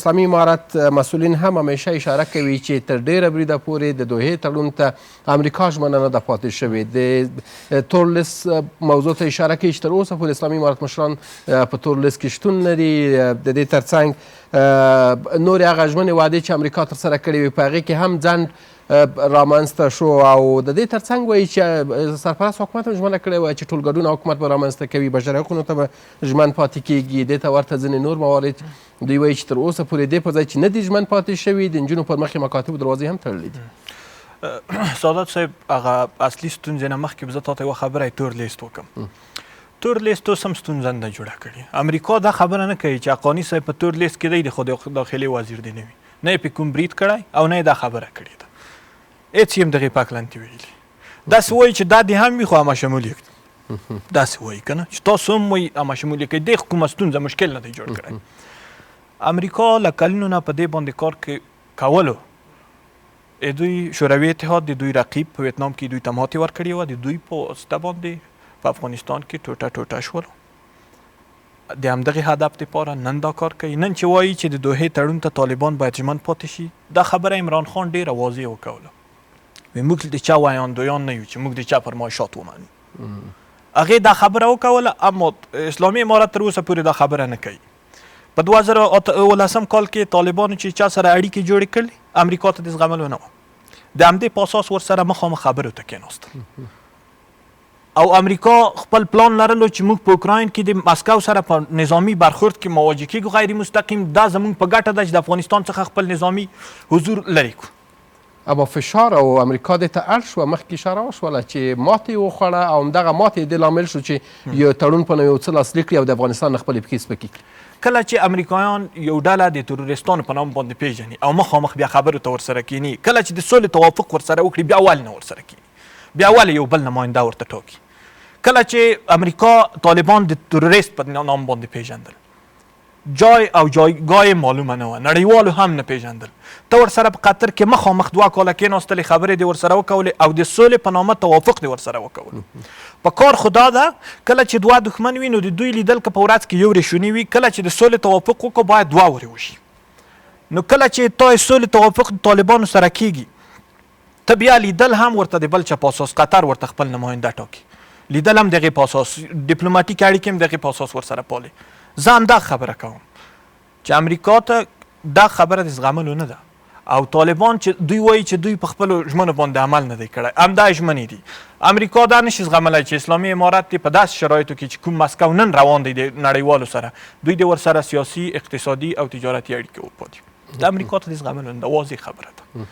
اسلامي امارت مسؤلین هم همیشه اشاره کوي چې تر ډیره بریده پورې د دوحې تړون ته امریکا ژمنه نه ده پاتې شوې. د تورلس موضوع ته اشاره کوي چې تر اوسه پورې اسلامي امارت مشران په تورلس کې شتون لري. د دې ترڅنګ نورې هغه ژمنې وعدې چې امریکا ترسره کړې وي په هغې کې هم ځنډ رامنځته شو او د دې ترڅنګ وایي چې سرپرست حکومت هم ژمنه کړې وه چې ټولګډون حکومت به رامنځته کوي، بشري حقونو ته به ژمن پاتې کیږي. دې ته ورته ځینې نور موارد دوی وایي چې تر اوسه پورې دې پر ځای چې نه دي ژمن پاتې شوي، د نجونو پر مخ یې مکاتبو دروازې هم تړلې دي. سعادت صاحب، هغه اصلي ستونزې نه مخکې به زه تاته یوه خبره تور لیست وکړم. تور لیست اوس هم ستونزه نه جوړه کړې. امریکا دا خبره نه کوي چې حقاني صاحب په تور لیست کې دی، د خود داخلي وزیر دی نه وي، نه یې پې کوم برید کړی او نه یې دا خبره کړې ده. هېڅ یې هم دغې پاکلنتي ویلي. داسې وایي چې دا دې هم وي خو همه شمول یې داسې وایي که نه چې تاسو هم وایي همه شمول یې کوي. دې کومه ستونزه مشکل نه دی جوړ کړی. امریکا له کلونو نه په دې باندې کار کولو دوی شوروي اتحاد د دوی رقیب په ویتنام کې دوی ته ماتې ورکړې وه، د دوی په واسطه باندې په افغانستان کې ټوټه ټوټه شولو. د همدغې هدف دپاره نن دا کار کوي. نن چې وایي چې د دوحې تړون ته طالبان باید ژمن پاتې شي، دا خبره عمران خان ډېره واضح وکوله. وایي موږ د چا ویاندویان نه یو چې موږ د چا فرمایشات ومنو. هغې دا خبره وکوله، اما اسلامي امارت تر اوسه پورې دا خبره نه کوي. په 2018 کال کې طالبانو چې چا سره اړیکې جوړې کړلې، امریکا ته د زغملو نه وه. د همدې په اساس ورسره مخامخ خبرو ته کېناستل او امریکا خپل پلان لرلو چې موږ په اوکراین کې د مسکو سره په نظامی برخورد کې مواجه کېږو غیر مستقیم. دا زموږ په ګټه ده چې د افغانستان څخه خپل نظامی حضور لرې کړو. اما فشار او امریکا دې ته اړ شوه، مخکې اشاره وشوله چې ماتې یې وخوړه او همدغه ماتې دې لامل شو چې یو تړون په یو څه لاسلیک کړي او د افغانستان نه خپلې پښې سپکې کړي. کله چې امریکایان یو ډله د تروریستانو په نام باندې پیژني او مخامخ بیا خبرو ته ورسره کینی، کله چې د سولې توافق ورسره وکړي، بیا ولې نه ورسره کینی، بیا ولې یو بل نماینده ورته ټاکي. کله چې امریکا طالبان د تروریست په نام باندې پیژندل، جای او جایگاه معلومه نه وه، نړیوالو هم نه پیژندل. ته ورسره په قطر کې مخامخ 2 کاله کېناستلې، خبرې دې ورسره وکولې او د سولې په نامه توافق دې ورسره وکولو. په کار خدا ده کله چې 2 دښمن وي نو د دوی لیدل که په ورځ کې یو ریشونی وي، کله چې د سولې توافق وکړو باید 2 ورې وشي. نو کله چې تا سولې توافق د طالبانو سره کېږي، ته بیا لیدل هم ورته د بل چا په اساس قطر ورته خپل نماینده ټاکي، لیدل هم دغې په اساس، ډیپلوماټیک اړیکې هم دغې په اساس ورسره پالي. زه همدا خبره کوم چې امریکا ته دا خبره د زغملو نه ده او طالبان چې دوی وایي چې دوی په خپلو ژمنو باندې عمل نه دی کړی، همدا ژمنې دي. امریکا دا نشي زغملی چې اسلامي امارت دی په داسې شرایطو کې چې کوم مسکو نن روان دی د نړیوالو سره، دوی د ورسره سیاسي، اقتصادي او تجارتي اړیکې وپاتي. د امریکا ته د زغملو نه ده، واضح خبره ده.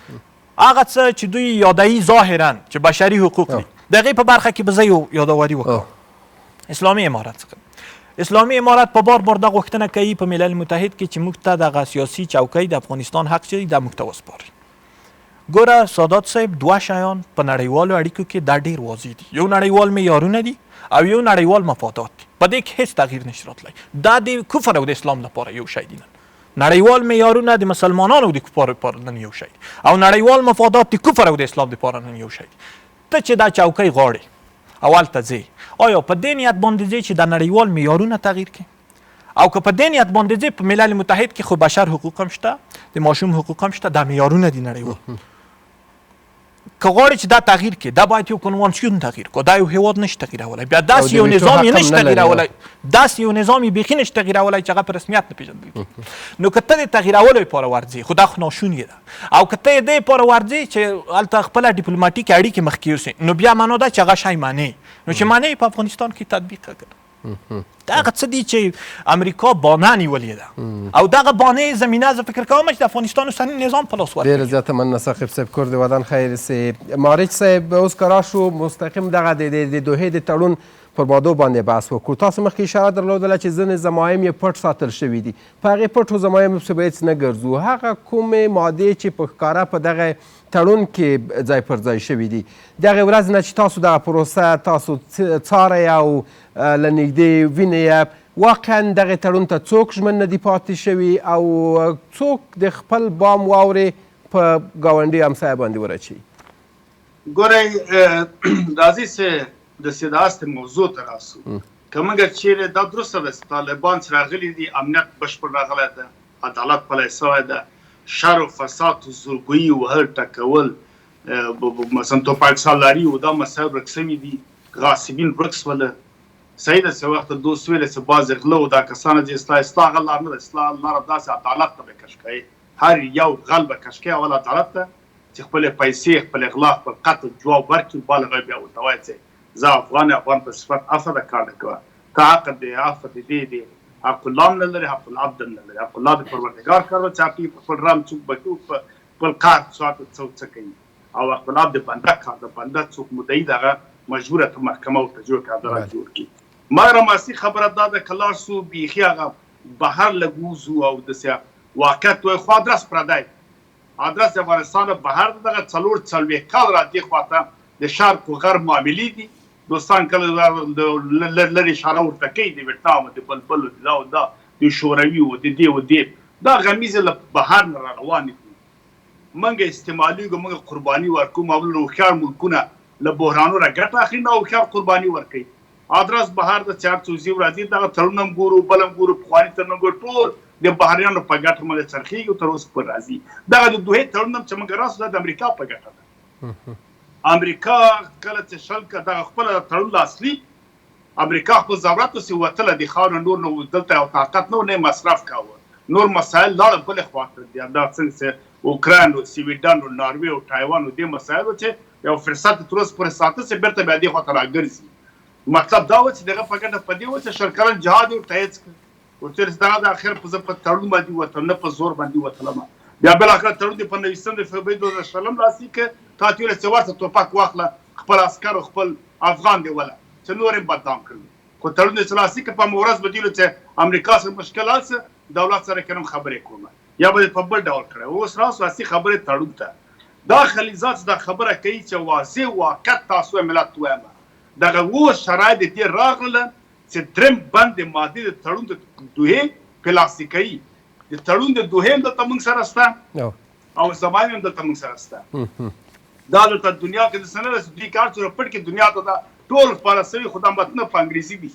هغه څه چې دوی یادوي ظاهرا چې بشري حقوق دي، د هغې په برخه کې به زه یو یاداوري وکړم. اسلامي امارت څخه اسلامي امارت په بار دا غوښتنه کوي په ملل متحد کې چې موږ ته دغه سیاسي چوکۍ د افغانستان حق چې دا موږ ته وسپاري. ګوره سادات صاحب، 2 شیان په نړیوالو اړیکو کې دا ډېر واضح دي. یو نړیوال معیارونه دي او یو نړیوال مفادات دي. په دې کې هیڅ تغییر نشي راتلی. دا د کفر او د اسلام لپاره یو شی دي. نړیوال معیارونه د مسلمانانو او د کفارو لپاره نن یو شی دي او نړیوال مفادات د کفر او د اسلام لپاره نن یو شی دي. ته چې دا چوکۍ غواړې اول ته ځې، آیا په دې نیت باندې ځې چې د نړیوال معیارونه تغییر کړي؟ او که په دې نیت باندې ځې، په ملل متحد کې خو بشر حقوق هم شته، د ماشوم حقوق هم شته، دا معیارونه دي نړیوال. که غواړي چې دا تغییر کړي، دا باید یو کنوانسیون تغییر کړي. دا یو هیواد نشي تغییرولی، بیا داسې یو نظام یې نشي تغییرولی، داسې یو نظام یې بیخي نشي تغییرولی چې هغه په رسمیت نه پېژندل کېږي. نو که ته د تغییرولو لپاره ورځې، خو دا خو ناشونې ده، او که ته یې دې لپاره ورځې چې هلته خپله ډیپلوماټیک اړیکې مخکې یوسې، نو بیا معنا ده چې هغه شی منې، نو چې منې په افغانستان کې تطبیق کړه. دا هغه څه دي چې امریکا بانه نیولې ده او دغه بانې زمینه زه فکر کوم چې د افغانستان اوسني نظام په لاس ورکوي. ډېره زیاته مننه ثاقب صاحب. کور دې ودان خیر سي. مارج صاحب، اوس که راشو مستقیم دغه د دوحې د تړون پر مادو باندې بحث وکړو. تاسو مخکې اشاره درلودله چې ځینې ضمایم یې پټ ساتل شوي دي. په هغې پټو ضمایمو پسې به هېڅ نه ګرځو. هغه کومې مادې چې په ښکاره په دغه تړون کې ځای پر ځای شوي دي، د هغې ورځ نه چې تاسو دغه پروسه تاسو څارئ او له نږدې وینئ، واقعا دغه تړون ته څوک ژمن نه دي پاتې شوي او څوک د خپل بام واورې په ګاونډي همسایه باندې ورچوي؟ ګورئ راځي چې د سیداست موضوع ته راسو که موږ چیرې دا درسته ده چې طالبان چې راغلي دي امنیت بشپړ راغلی ده، عدالت پلی سوی ده، شر و فساد و زورګویي وهل ټکول مثلا توپکسالاري و دا مسایل ورک سوي دي، غاصبین ورک سوله. صحیح ده چې وخت دوست ویله چې بعضې غله و دا کسانه چې اصلاح هغه لار نه ده، اصلاح لاره داسې عدالت ته به کش کوي، هر یو غل به کش کوي اول عدالت ته چې خپلې پیسې خپل اغلا خپل قتل جواب ورکړي، بال هغه بیا ورته وایي چې زه افغان په صفت عفه ده کار نه کوه، که عقد دی عفه د دې دی، حق الله هم نه لري حق العبد هم نه لري، حق الله د پروردګار کار ده چې هغې په خپل رام څوک به په خپل کار څه کوي، او حق العبد د بنده کار ده، بنده څوک مدعي ده هغه مجبوره ته محکمه ورته جوړ کړي، عدالت جوړ کړي. مګر اصلي خبره دا ده که لاړ سو بیخي هغه بهر لږ وځو او داسې واقعیت وایي خو ادرس پردی ادرس د افغانستان بهر دغه 4 کال را دې خواته د شرق و غرب معاملې دي، دوستان کله لرې اشاره ورته کوي د ویتنام د بلبل دا او دا د شوروي و د دې و دې دا غمیزې له بهر نه را روانې دي، موږ استعمالیږو، موږ قرباني ورکوو، معمولا هوښیار ملکونه له بحرانو را ګټه اخلي نه هوښیار قرباني ورکوي. ادرس بهر د 4 څوزي راځي دغه تړون هم ګورو بل هم ګورو پخواني تړون ګورو ټول د بهرنیانو په ګټه باندې څرخېږي تر اوسه پورې راځي. دغه د دوحې تړون هم چې موږ راسو دا د امریکا په ګټه ده. امریکا کله چې شل که دغه خپله تړون اصلي امریکا خپل ضرورت پسې وتله د خاورو نور نو دلته یو طاقت نه مصرف کاوه، نور مسایل لاړه بلې خواته دي، دا څنګه چې اوکراین او سویډن او ناروې او تایوان او دې مسایلو چې یو فرصت تر اوسه پورې ساته چې بېرته بیا دې خواته راګرځي. مطلب دا و چې دغه په ګټه په دې و چې شل کلن جهاد ورته هېڅ کړ ورته ویل دغه د اخر په زه په تړون باندې وتم نه په زور باندې وتلم، بیا بالاخره تړون دې په 19 فبروري 2000 لاسلیک کړ، تا ته ویل چې ورته توپک واخله خپل عسکر او خپل افغان دی وله چې نور یې بدنام کړل، خو تړون دې چې لاسلیک کړ په همغه ورځ به دې ویل چې امریکا سره مشکل هلڅه دولت سره که هم خبرې کوم یا به دې په بل ډول کړی. اوس راسو اصلي خبرې تړون ته دا خلیزات دا خبره کوي چې واضح واقعیت تاسو ملت وایم دغه اوس شرایط دې راغله چې درېیم بند مادې د تړون د دوحې پلاستیکوي د تړون د دوحې هم دلته موږ سره شته او زمان هم دلته موږ سره شته، دا دلته دنیا کې د څه نه ده چې دوی کار چې پټ کې دنیا ته دا ټول خپاره سوي خو دا متنه په انګریزي دي.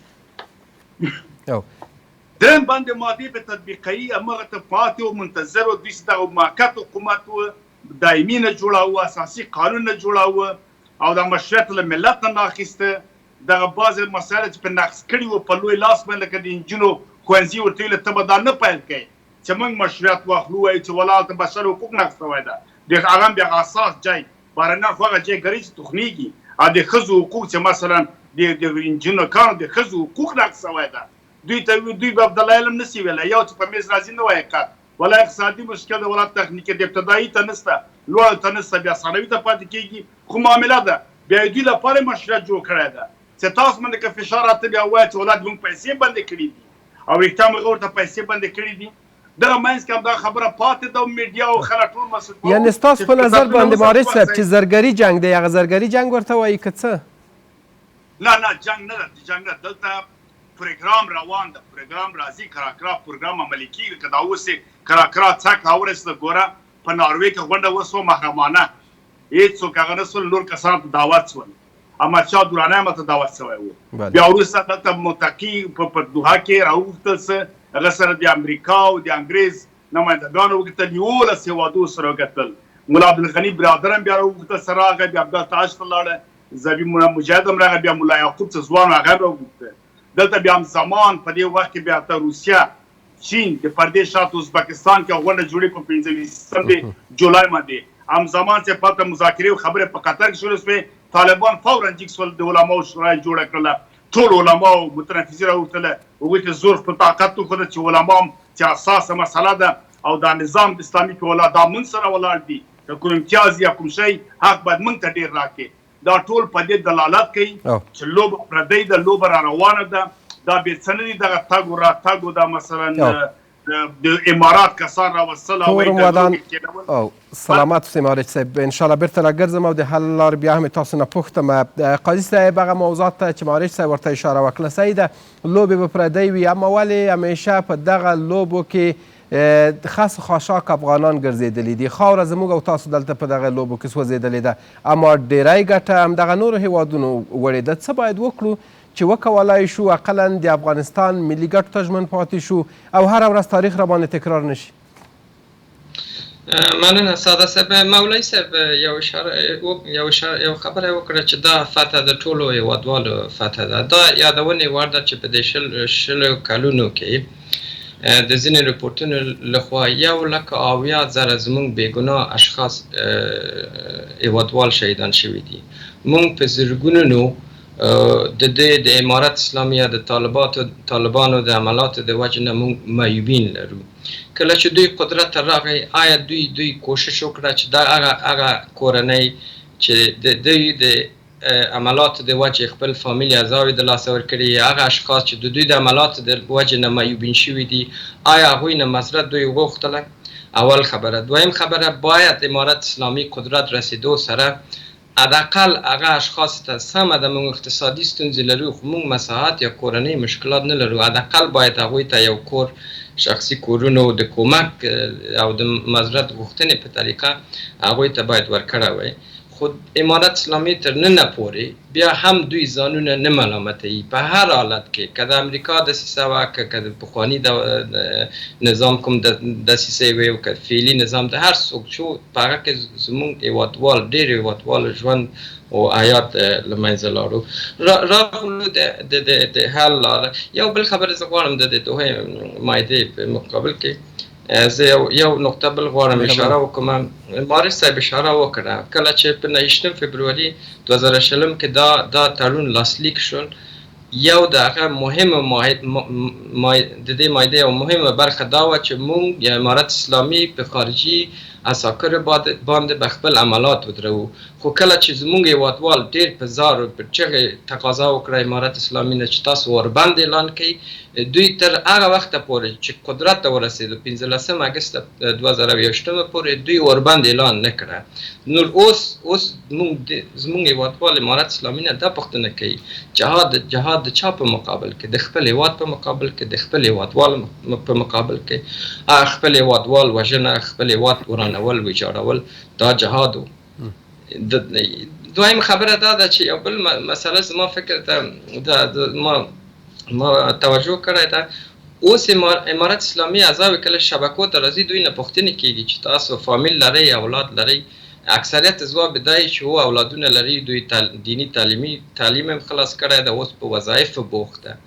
درېیم بند مادې په تطبیقوي همغه ته پاتې و منتظر و، دوی چې دغه موقت حکومت و دایمي نه جوړاوه، اساسي قانون نه جوړاوه او د مشروعیت له ملت نه اخیسته، دغه بعضې مسایل چې په نقص کړي وو په لوی لاس باندې لکه د نجونو ښوونځي ورته ویل ته به دا نه پیل کوې چې موږ مشروعیت واخلو وایي چې ولا هلته بشر حقوق نقص شوی ده، د هغه هم بیا اساس جای بهرنیان خو هغه جای ګري چې تخنیږي او د ښځو حقوق چې مثلا د نجونو کانو د ښځو حقوق نقص شوی ده، دوی ته دوی به عبدالله علم نسي ویلی یو چې په میز راځي نه وایي قد ولا اقتصادي مشکل ده ولا تخنیکي د ابتدایي ته نسته لوړ ته نسته بیا ثانوي ته پاتې کېږي، خو معامله ده بیا دوی لپاره مشروعیت جوړ کړی ده چې تاسو باندې که فشار راته بیا ووایه چې ولاد موږ پیسې بندې کړي دي او ویښتان هغه ورته پیسې بندې کړي دي، دغه منځ کې هم دا خبره پاتې ده او میډیا او خلک ټول مسؤل یعنې ستاسو په نظر باندې مارج صاحب چې زرګري جنګ دی هغه زرګري جنګ ورته وایي که څه؟ نه جنګ نه ده، جنګ نه، دلته پروګرام روان ده، پروګرام راځي کراکرا پروګرام عملي کېږي، که دا اوس یې کراکرا څک راورسېده ګوره په ناروې کې غونډه وسوه محرمانه هېڅوک هغه نه سول، نور کسان ته دعوت سول، احمدشاه درانی هم ته دعوت سوی و، بیا وروسته دلته متقي په دوحه کې راوغوښتل څه هغه سره د امریکا او د انګریز نمایندګانو وکتل، 11 هېوادو سره وکتل، ملا عبدالغني برادر هم بیا راوغوښتل سره راغی، بیا عبدالله تاج ته لاړه، زبي مجاهد هم راغی، بیا ملا یعقوب څه ځوان هغه هم راوغوښته، دلته بیا هم زمان په دې وخت کې بیا ته روسیه چین د پردې شاته ازبکستان کې غونډه جوړې په 15 جولای باندې هم زمان چې پته مذاکرې او خبرې په قطر کې شروع شوې، طالبان فورا جګ سول، د علماو شورا جوړه کړله، ټول علماو متنفذي راوتله، هغوی ته زور خپل طاقت وښوده چې علما هم چې اساسه مسله ده او دا نظام اسلامي کې ولا دا موږ سره ولاړ دي، که کوم امتیاز یا کوم شی حق باید موږ ته ډېر راکړي، دا ټول په دې دلالت کوي چې لوبه پردۍ ده، لوبه را روانه ده، دا بې څه نه دي، دغه تګ و راتګ و دا مثلا د امارات کسان راوستل او تورم ودان او سلامت اوسئ معالج صاحب انشاءالله بیرته راګرځم او د حل لارې بیا هم تاسو نه پوښتم قاضي صاحب هغه موضوعات ته چې معالج صاحب ورته اشاره وکړه صحیح ده لوبې به پردۍ وي اما ولې همیشه په دغه لوبو کې خاص خاشاک افغانان ګرځېدلي دي خاوره زموږ او تاسو دلته په دغه لوبو کې سوځېدلې ده اما ډیری ګټه همدغه نورو هیوادونو وړې ده څه باید وکړو چې وکولای شو اقلا د افغانستان ملي ګټو ته ژمن پاتې شو او هره ورځ تاریخ راباندې تکرار نشي مننه ساده صاحب مولوي صاحب یو خبره وکړه چې دا فتح د ټولو هیوادوالو فتح ده دا یادونې وړ ده چې په دې شلو کلونو کې د ځینې رپورټونو لخوا 1,80,000 زموږ بېګناه اشخاص هیوادوال شهیدان شوي دي موږ په زرګونو د دې د امارت اسلامیه د طالبانو د عملاتو د وجې نه موږ معیوبین لرو کله چې دوی قدرت ته راغی آیا دوی کوشش وکړه چې دا هغه کورنۍ چې د دوی د عملاتو د وجې خپل فامیل اعضاوې د لاسه ورکړي هغه اشخاص چې د دوی د عملاتو د وجې نه معیوبین شوي دي آیا هغوی نه معذرت دوی وغوښتله اول خبره دویم خبره باید امارت اسلامي قدرت رسیدو سره حداقل هغه اشخاص ته سمه ده موږ اقتصادي ستونزې لرو خو موږ مساحت یا کورنۍ مشکلات نه لرو حداقل باید هغوی ته یو کور شخصي کورونو د کمک او د معذرت غوښتنې په طریقه هغوی ته باید ورکړی وی خو امارت اسلامي تر ننه پورې بیا هم دوی ځانونه نه ملامتوي په هر حالت کې که د امریکا دسیسه وه که د پخواني نظام کوم دسیسې وې او که فعلي نظام د هر څوک چې په هغه کې زموږ هیوادوال ډېر هیوادوال ژوند او حیات له منځه لاړو راغلو د حل لاره یو بل خبره زه غواړم د دوحې معاهدې په مقابل کې زه یو نقطه بل غواړم اشاره وکړم معالج صاحب اشاره وکړه کله چې په 29 فبروري 2020 کې دا تړون لاسلیک شول یو د هغه مهمه د دې معاهدې یو مهمه برخه دا وه چې موږ یا امارت اسلامي په خارجي اساکرو باندې به خپل عملات ودرو خو کله چې زموږ هیوادوال ډېر په زار او په چغې تقاضا وکړه امارت اسلامي نه چې تاسو وربند اعلان کړئ دوی تر هغه وخته پورې چې قدرت ته ورسېدو 15 اګست 2021 پورې دوی وربند اعلان نه کړه نور اوس زموږ هیوادوال امارت اسلامي نه دا پوښتنه کوي جهاد د چا په مقابل کې د خپل هیواد په مقابل کې د خپل هیوادوال په مقابل کې خپل هیوادوال وژنه خپل هیواد ورانول ویجاړول دا جهاد دویم خبره دا ده چې یو بل مسله زما فکر ته ما توجه کړی ده اوس امارت اسلامي اعضاوې کله شبکو ته راځي دوی نه پوښتنې کېږي چې تاسو فامیل لرئ اولاد لرئ اکثریت ځواب دی چې هو اولادونه لري دوی دینی تعلیم هم خلاص کړی ده اوس په وظایفو بوخت ده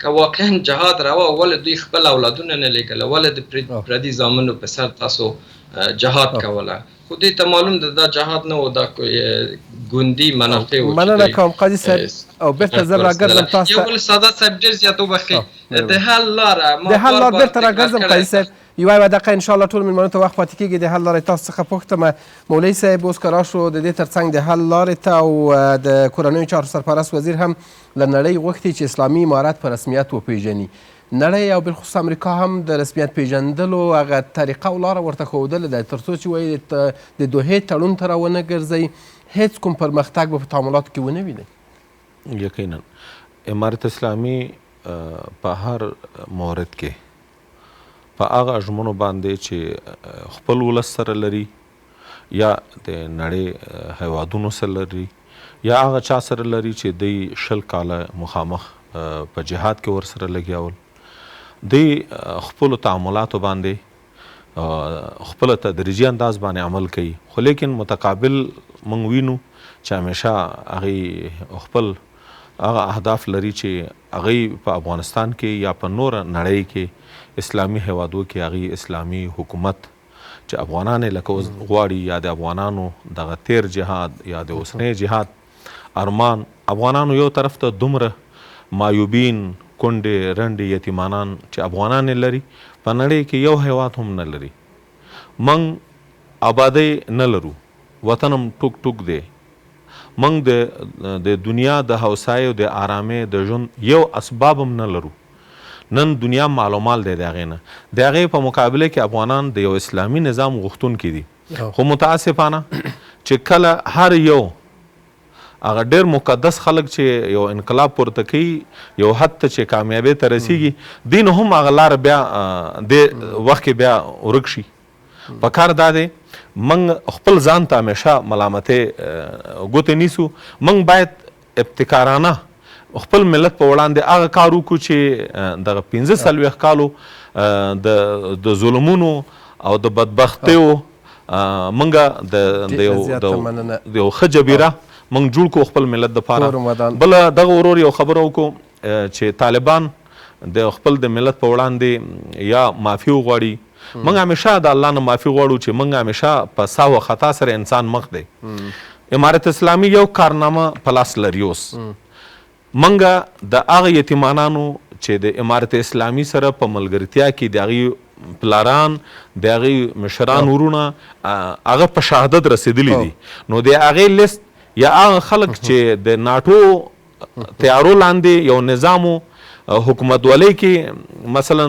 که واقعا جهاد روا ولې دوی خپل اولادونه نه لېږله ولې د پردي زامنو په سر تاسو جهاد کوله خو دوی ته معلوم ده دا جهاد نه و دا ګوندي منافع و مننه کوم قاضي صاحب او بیرته زه راګرځم تاسو ته یو بل ساده صاحب ډېر زیات وبخښئ د حل لاره بیرته راګرځم قاضي صاحب یوه دقیقه انشاءالله ټول مېلمنو ته وخت پاتې کېږي د حل لارې تاسو څخه پوښتمه مولوي صاحب اوس که راشو د دې ترڅنګ د حل لارې ته او د کورنیو چارو سرپرست وزیر هم له نړۍ غوښتي چې اسلامي امارت په رسمیت وپېژني نړۍ او بالخصوص امریکا هم د رسمیت پیژندلو هغه طریقه او لاره ورته ښودلې ده تر څو چې وایي د دوحې تړون ته راونه ګرځئ هیڅ کوم پرمختګ به په تعاملاتو کې ونه وینئ یقینا امارت اسلامي په هر مورد کې په هغه ژمنو باندې چې خپل ولس سره لري یا د نړۍ هیوادونو سره لري یا هغه چا سره لري چې دوی 20 کاله مخامخ په جهاد کې ورسره لګیا ول دوی خپلو تعاملاتو باندې خپل تدریجي انداز باندې عمل کوي خو لیکن متقابل موږ وینو چې همیشه هغوی خپل هغه اهداف لري چې هغوی په افغانستان کې یا په نوره نړۍ کې اسلامي هیوادو کې هغوی اسلامي حکومت چې افغانان یې لکه اوس غواړي یا د افغانانو دغه تیر جهاد یا د اوسنی جهاد ارمان افغانانو یو طرف ته دومره معیوبین کونډې رنډې یتیمانان چې افغانان یې لري په نړۍ کې یو هیواد هم نه لري موږ آبادۍ نه لرو وطن هم ټوک ټوک دی موږ د دنیا د هوسایۍ او د آرامۍ د ژوند یو اسباب هم نه لرو نن دنیا معلومال دی د هغې نه د هغې په مقابله کې افغانان د یو اسلامي نظام غوښتونکي دي خو متاسفانه چې کله هر یو هغه ډېر مقدس خلک چې یو انقلاب پورته کوي یو حد ته چې کامیابۍ ته رسیږي دوی نه هم هغه لاره بیا د وخت کې بیا ورک شي په کار دا دی موږ خپل ځان ته همیشه ملامتۍ ګوتې نیسو موږ باید ابتکارانه خپل ملت په وړاندې هغه کار وکړو چې دغه 15 کالو د ظلمونو او د بدبختیو موږ د یو ښه جبیره موږ جوړ کړو خپل ملت دپاره بله دغه ورور یو خبره وکړو چې طالبان د خپل د ملت په وړاندې یا معافي وغواړي موږ همیشه د الله نه معافي غواړو چې موږ همیشه په سهو خطا سره انسان مخ دی امارت اسلامي یو کارنامه په لاس لري اوس موږ د هغه یتیمانانو چې د امارت اسلامي سره په ملګرتیا کې د هغې پلاران د هغې مشران ورونه هغه په شهادت رسېدلي دي نو د هغې لیست یا هغه خلک چې د ناټو تیارو لاندې یو نظام حکومتولۍ کې مثلا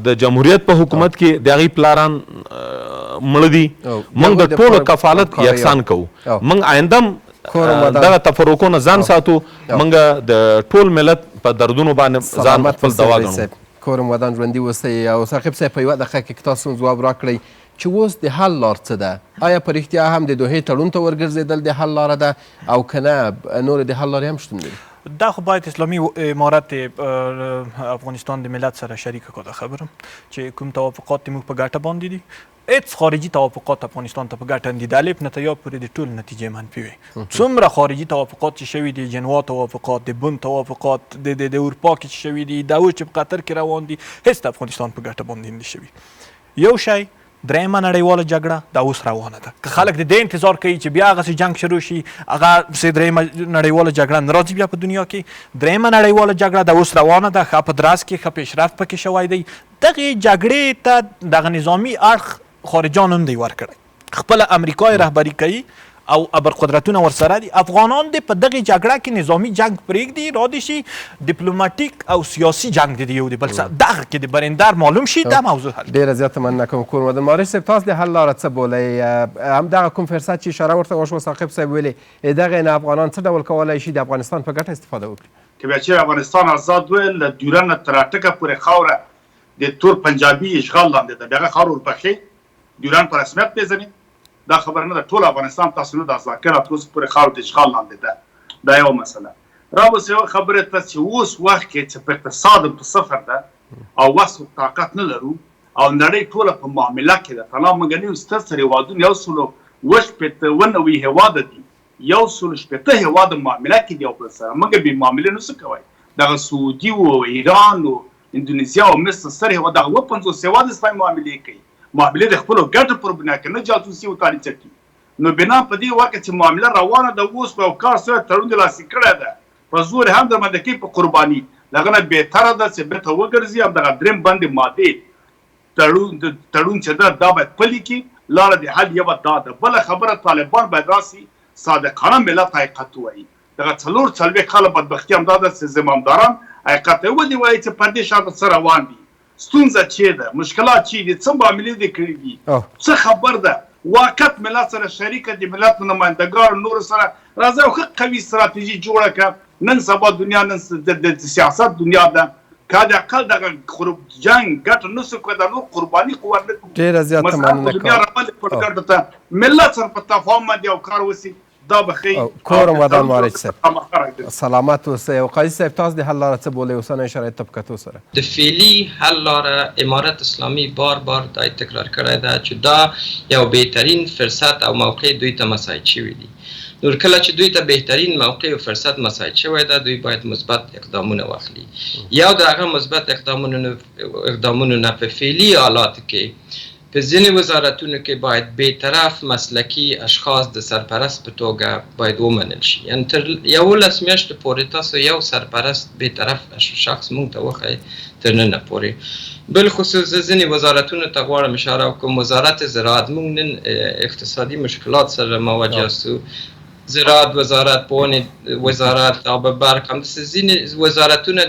د جمهوریت په حکومت کې د هغې پلاران مړه دي موږ د ټولو کفالت یکسان کوو موږ آینده دغه تفرقونه ځان ساتو موږ د ټول ملت په دردونو باندې ځان خپل دوا ګڼو کورم ودان ژوندي اوسئ او ثاقب صاحب په یوه دقیقه کې تاسو ځواب راکړئ چې اوس د حل لار څه ده آیا په رښتیا هم د دوحې تړون ته ورګرځېدل د حل لاره ده او که نه نورې د حل لارې هم شتون لري دا خو باید اسلامي امارت افغانستان د ملت سره شریکه کړه خبرم چې کوم توافقات موږ په ګټه باندې دي هیڅ خارجي توافقات افغانستان ته په ګټه نه دي د الف نه تر یا پورې د ټول نتیجې منفي وي څومره خارجي توافقات چې شوي دي جنوا توافقات د بن توافقات د اروپا کې چې شوي دي دا اوس چې په قطر کې روان دي هیڅ د افغانستان په ګټه باندې نه دي شوي یو شی درېیمه نړیواله جګړه دا اوس روانه ده که خلک د دې انتظار کوي چې بیا هغسې جنګ شروع شي هغه پسې درېیمه نړیواله جګړه نه راځي بیا په دنیا کې درېیمه نړیواله جګړه دا اوس روانه ده ښه په دراز کې ښه پیشرفت پکې شوی دی دغې جګړې ته دغه نظامي اړخ خارجانو هم دی ورکړی خپله امریکا یې رهبري کوي او ابرقدرتونه ورسره دي افغانان دې په دغې جګړه کې نظامي جنګ پرېږدي را دې شي ډیپلوماټیک او سیاسي جنګ دی د یو د بل سره دغه کې د برندار معلوم شي دا موضوع حل ډېره زیاته مننه کوم کورمدن مارش صاحب تاسو د حل لاره څه بولئ همدغه کوم فرصت چې اشاره ورته وشوه ثاقب صاحب ویلې دغې نه افغانان څه ډول کولی شي د افغانستان په ګټه استفاده وکړي که بیا چې افغانستان آزاد وي له ډیورنډ نه تر اټکه پورې خاوره د تور پنجابي اشغال لاندې ده بیا هغه خاوره ورپخې ډیورنډ په رسمیت پېژني دا خبره نه ده ټول افغانستان تاسو نه د ازاکر تر اوسه پورې خاوره د اشغال لاندې ده دا یوه مسله راوبسې یوه خبرې ته چې اوس وخت کې چې په اقتصاد په صفر ده او وس طاقت نه لرو او نړۍ ټوله په معامله کې ده تنها موږ نه یو ستر ستر هېوادونه 190 هېواده دي 160 هېواده معامله کې دي یو بل سره موږ بې معاملې نه شو کوی دغه سعودي و ایران و اندونیزیا و مصر ستر هېواد دغه 50 هېواده سپای معاملې کوي معاملې د خپلو ګټو پر بنا کې نه جاسوسي او تاریخي کوي نو بنا په دې وخت چې معامله روانه ده اوس په یو کار سره تړون د لاسلیک کړی ده په زور هم درباندې کوي په قرباني دغه نه بهتره ده چې بېرته وګرځي او دغه درېیم بندې مادې تړون چې ده دا باید پلي کړي لاره د حل یوه دا ده بله خبره طالبان باید راسي صادقانه ملت حقیقت ووایي دغه 4 کاله بدبختي همدا ده چې زمامداران حقیقت یې ولې وایي چې پردې شاته څه روان دي ستونزه چی ده مشکلات چی دي څه معاملې دې کړي دي څه خبر ده واقعیت ملت سره شریکه د ملت نمایندګانو نور سره راځه یو ښه قوي ستراتیژي جوړه کړه نن سبا دنیا نن د سیاست دنیا ده که د اقل دغه جنګ ګټه نه سو کړی دا نور قرباني خو ورنه کړو ډېره زیاته مننه دنیا راولې پر ګټو ته ملت سره په تفاهم باندې یو کار وسي دا بخی کورم ودان مارج صاحب سلامت اوسئ او قاضي صاحب تاسو د حل لاره څه بولئ اوسنی شرایط ته په کتو سره د فعلي حل لاره امارت اسلامي بار بار دا تکرار کړی ده چې دا یو بهترین فرصت او موقع دوی ته مساعد شوي دي نور کله چې دوی ته بهترین موقع او فرصت مساعد شوی ده دوی باید مثبت اقدامونه واخلي یو د هغه مثبت اقدامونو نه په فعلي حالاتو کې په ځینې وزارتونو کې باید بیطرف مسلکي اشخاص د سرپرست په توګه باید ومنل شي یعنې تر 11 میاشتو پورې تاسو یو سرپرست بیطرف شخص موږ ته وښایئ تر ننه پورې بالخصوص زه ځینې وزارتونو ته غواړم اشاره وکړم وزارت زراعت موږ نن اقتصادي مشکلات سره مواجه سو زراعت وزارت، پوهنې وزارت او به برق همداسې ځینې وزارتونه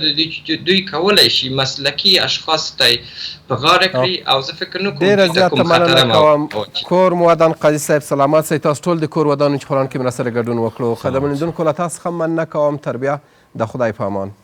دوی کولی شي مسلکي اشخاص ته په غاړه کړي او زه فکر نه کوم ډېره چې زیاته کوم خطر مننه کوم کور مو ودان قاضي صاحب سلامت سئ. تاسو ټول د کور ودانو چې قرآن کې مرا سره ګډون وکړو. خدمه لیدونکو له تاسو څخه مننه کوم. تر بیا د خدای په امان.